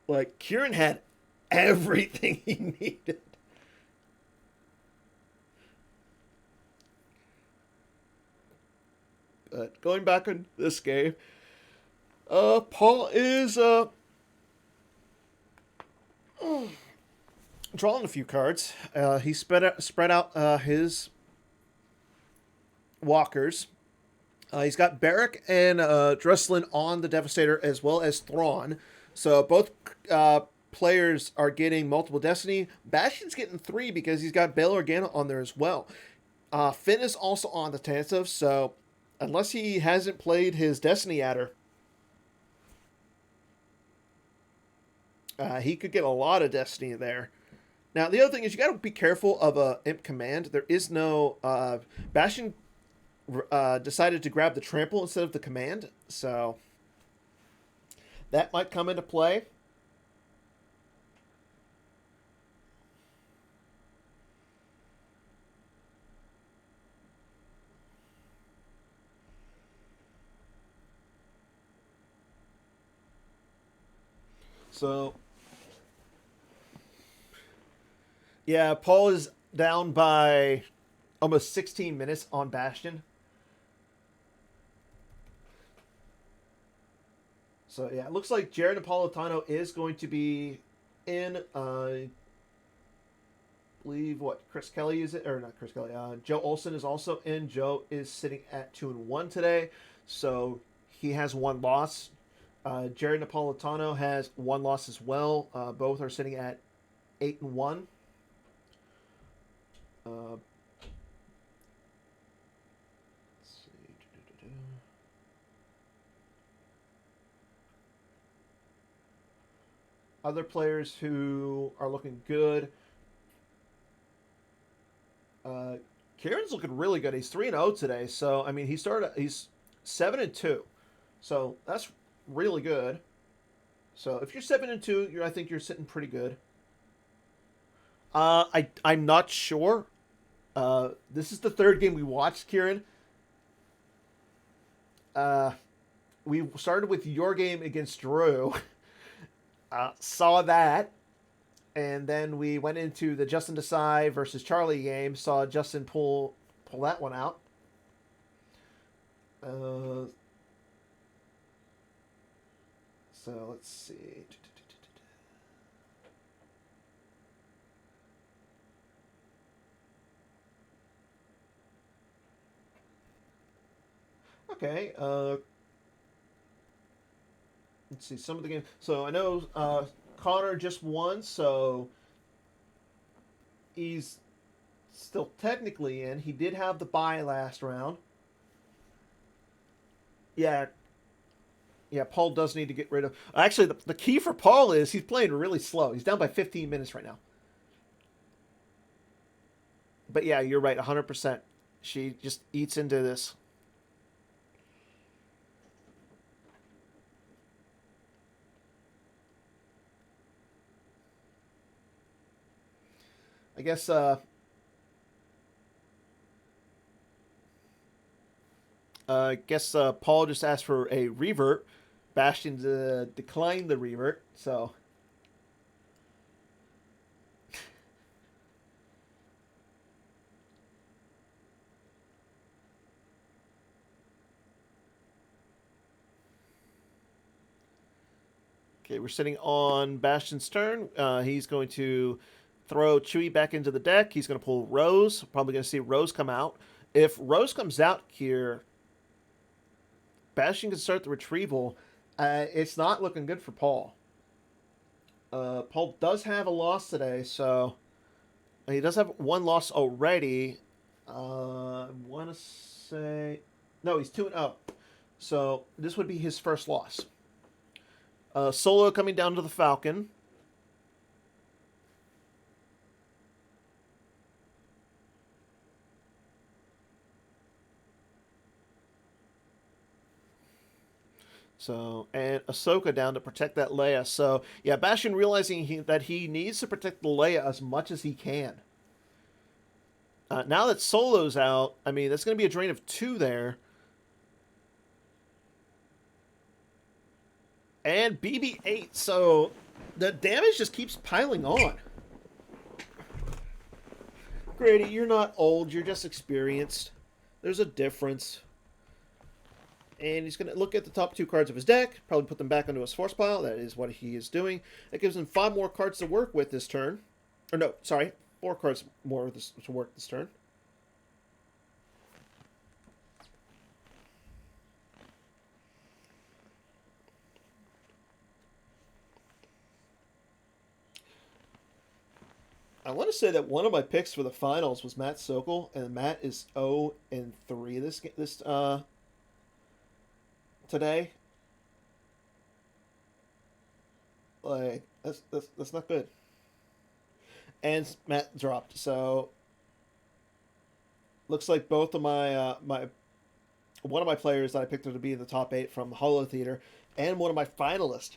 Like Quirin had everything he needed. But going back on this game, Paul is drawing a few cards. He spread out his walkers. He's got Barrack and Dresslin on the Devastator as well as Thrawn. So both players are getting multiple Destiny. Bastion's getting 3 because he's got Bail Organa on there as well. Finn is also on the Tantive, so unless he hasn't played his Destiny adder, he could get a lot of Destiny there. Now, the other thing is you got to be careful of a Imp Command. There is no... Bastion decided to grab the Trample instead of the Command, so that might come into play. So... yeah, Paul is down by almost 16 minutes on Bastion. So, yeah, it looks like Jared Napolitano is going to be in, I believe, what, Chris Kelly is it? Or not Chris Kelly. Joe Olson is also in. Joe is sitting at 2-1 today. So, he has 1 loss. Jared Napolitano has 1 loss as well. Both are sitting at 8-1. Let's see. Other players who are looking good. Uh, Quirin's looking really good. He's 3-0 today. So I mean, He's 7-2. So that's really good. So if you're 7-2, I think you're sitting pretty good. I'm not sure. This is the third game we watched, Quirin. Uh, we started with your game against Drew. Saw that, and then we went into the Justin Desai versus Charlie game. Saw Justin pull that one out. So let's see. Okay. Let's see some of the games. So I know Connor just won, so he's still technically in. He did have the bye last round. Yeah, yeah. Paul does need to get rid of. Actually, the key for Paul is he's playing really slow. He's down by 15 minutes right now. But yeah, you're right, 100%. She just eats into this. I guess Paul just asked for a revert. Bastion declined the revert, so okay, we're sitting on Bastion's turn. He's going to throw Chewy back into the deck. He's going to pull Rose. Probably going to see Rose come out. If Rose comes out here, Bastion can start the retrieval. It's not looking good for Paul. Paul does have a loss today, so he does have one loss already. I want to say no, he's 2-0. So this would be his first loss. Solo coming down to the Falcon. So, and Ahsoka down to protect that Leia. So, yeah, Bastion realizing that he needs to protect the Leia as much as he can. Now that Solo's out, I mean, that's going to be a drain of 2 there. And BB-8, so the damage just keeps piling on. Grady, you're not old, you're just experienced. There's a difference. And he's going to look at the top 2 cards of his deck, probably put them back onto his force pile. That is what he is doing. That gives him 5 more cards to work with this turn. Or no, sorry, 4 cards more to work this turn. I want to say that one of my picks for the finals was Matt Sokol, and Matt is 0-3 this today. Like that's not good. And Matt dropped, so looks like both of my one of my players that I picked to be in the top 8 from the Holo Theater, and one of my finalists,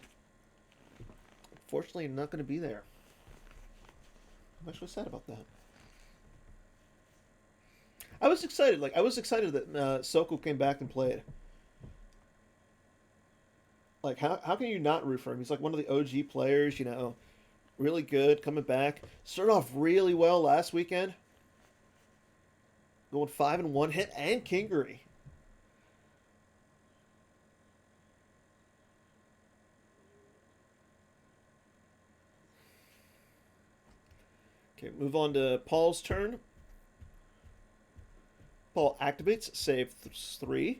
unfortunately, not going to be there. I'm actually sad about that. I was excited. I was excited that Sokol came back and played. Like, how can you not root for him? He's like one of the OG players, really good, coming back. Started off really well last weekend. Going 5-1, hit and Kingery. Okay, move on to Paul's turn. Paul activates, save 3.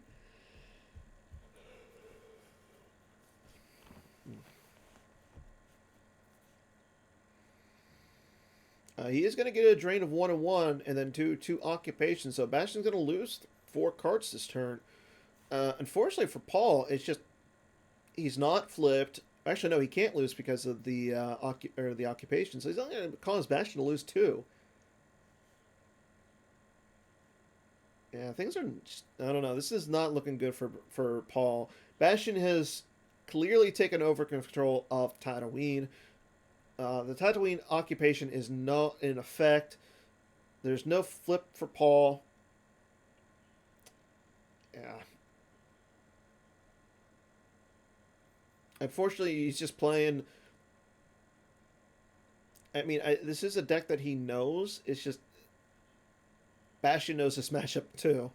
He is going to get a drain of 1 and 1, and then two occupations. So Bastion's going to lose 4 cards this turn. Unfortunately for Paul, it's just he's not flipped. Actually, no, he can't lose because of the the occupation. So he's only going to cause Bastion to lose two. Yeah, things are. I don't know. This is not looking good for Paul. Bastion has clearly taken over control of Tatooine. The Tatooine occupation is not in effect. There's no flip for Paul. Yeah. Unfortunately, he's just playing. I mean, this is a deck that he knows. It's just Bastion knows this matchup too.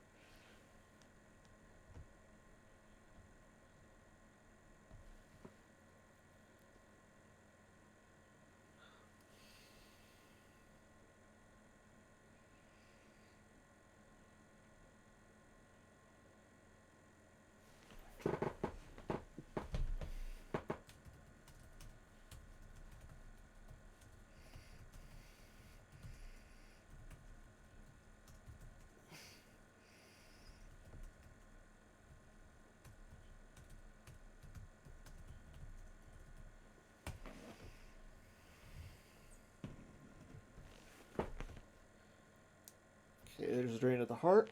Okay, there's a Drain of the Heart.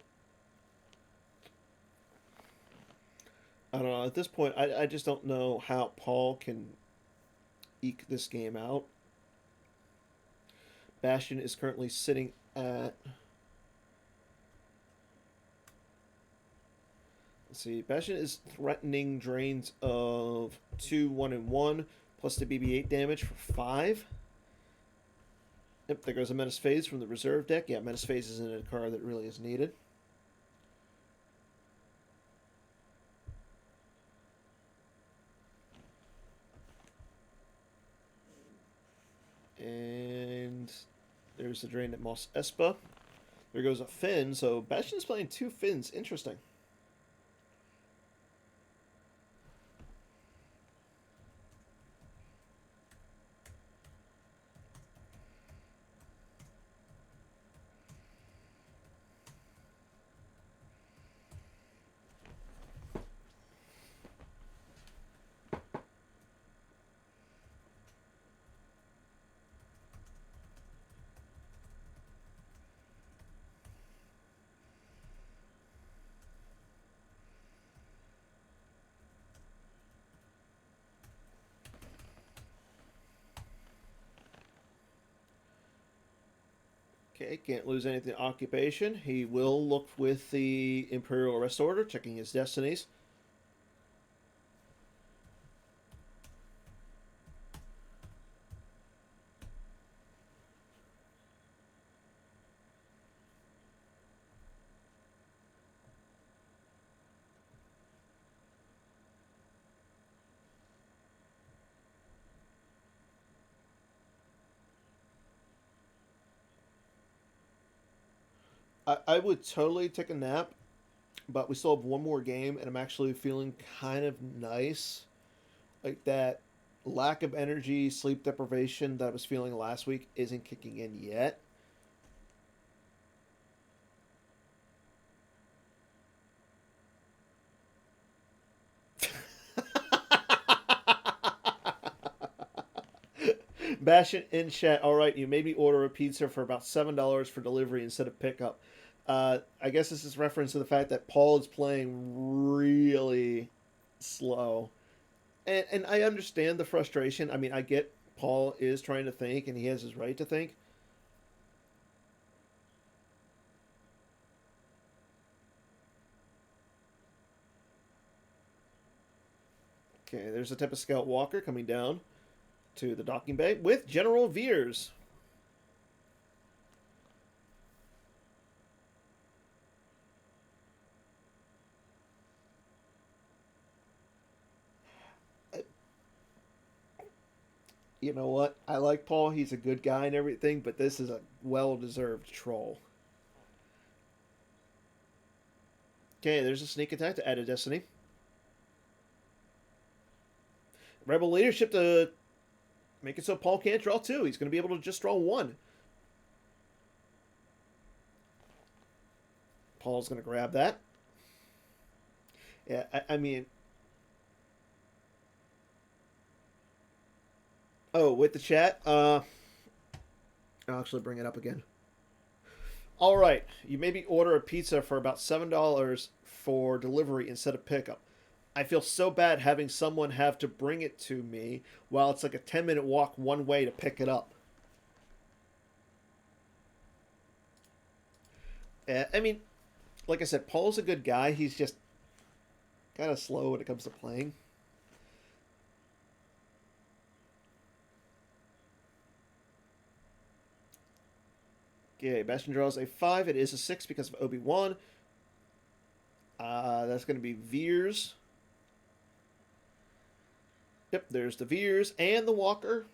I don't know. At this point, I just don't know how Paul can eke this game out. Bastion is currently sitting at. Let's see. Bastion is threatening drains of 2, 1, and 1, plus the BB-8 damage for 5. Yep, there goes a Menace Phase from the reserve deck. Yeah, Menace Phase isn't a card that really is needed. And there's the drain at Mos Espa. There goes a Finn. So Bastion's playing 2 Finns. Interesting. Okay, can't lose anything. Occupation. He will look with the Imperial Arrest Order, checking his destinies. I would totally take a nap, but we still have one more game, and I'm actually feeling kind of nice. Like that lack of energy, sleep deprivation that I was feeling last week isn't kicking in yet. Bastion in chat. All right, you made me order a pizza for about $7 for delivery instead of pickup. I guess this is reference to the fact that Paul is playing really slow, and I understand the frustration. I mean, I get Paul is trying to think, and he has his right to think. Okay, there's a type of Scout Walker coming down to the docking bay with General Veers. You know what? I like Paul. He's a good guy and everything, but this is a well-deserved troll. Okay, there's a sneak attack to add a destiny. Rebel leadership to make it so Paul can't draw two. He's going to be able to just draw one. Paul's going to grab that. Yeah, I mean, Oh, with the chat? I'll actually bring it up again. All right, you maybe order a pizza for about $7 for delivery instead of pickup. I feel so bad having someone have to bring it to me while it's like a 10-minute walk one way to pick it up. I mean, like I said, Paul's a good guy. He's just kind of slow when it comes to playing. Okay, Bastion draws a 5. It is a 6 because of Obi-Wan. That's going to be Veers. Yep, there's the Veers and the Walker.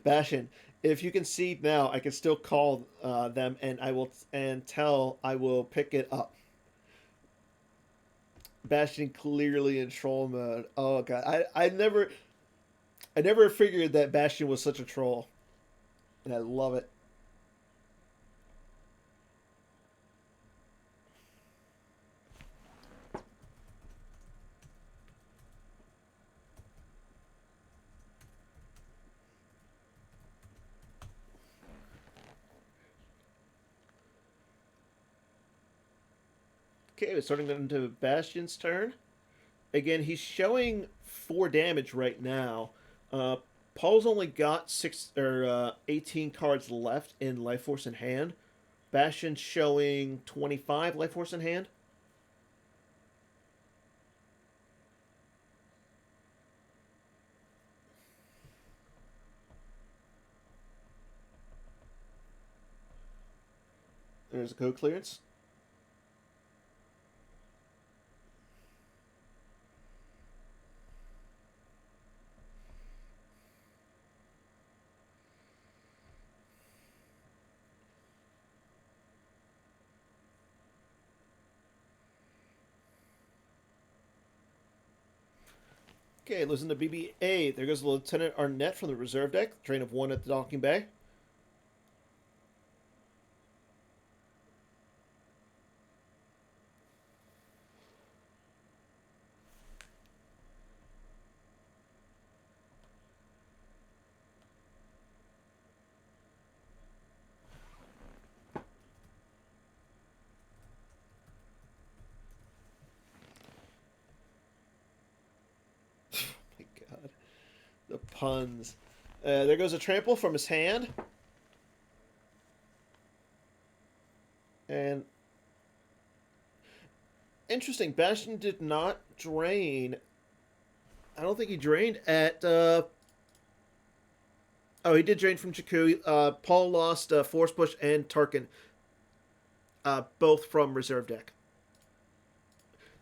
Bastion, if you can see now, I can still call them, and I will I will pick it up. Bastion clearly in troll mode. Oh god, I never figured that Bastion was such a troll, and I love it. Okay, we're starting into Bastion's turn. Again, he's showing 4 damage right now. Uh, Paul's only got 18 cards left in Life Force in hand. Bastion's showing 25 Life Force in hand. There's a code clearance. Okay, losing to BB-8. There goes Lieutenant Arnett from the reserve deck. Drain of 1 at the docking bay. My god. The puns. There goes a trample from his hand. And interesting, Bastion did not drain. I don't think he drained at. Oh, he did drain from Jakku. Paul lost Force Push and Tarkin, both from reserve deck.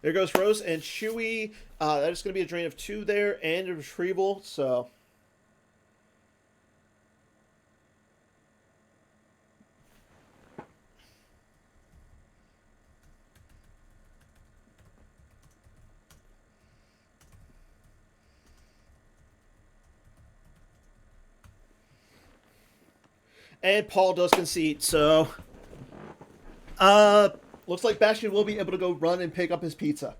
There goes Rose and Chewie. That is going to be a drain of 2 there and a retrieval. So. And Paul does concede, so looks like Bastion will be able to go run and pick up his pizza.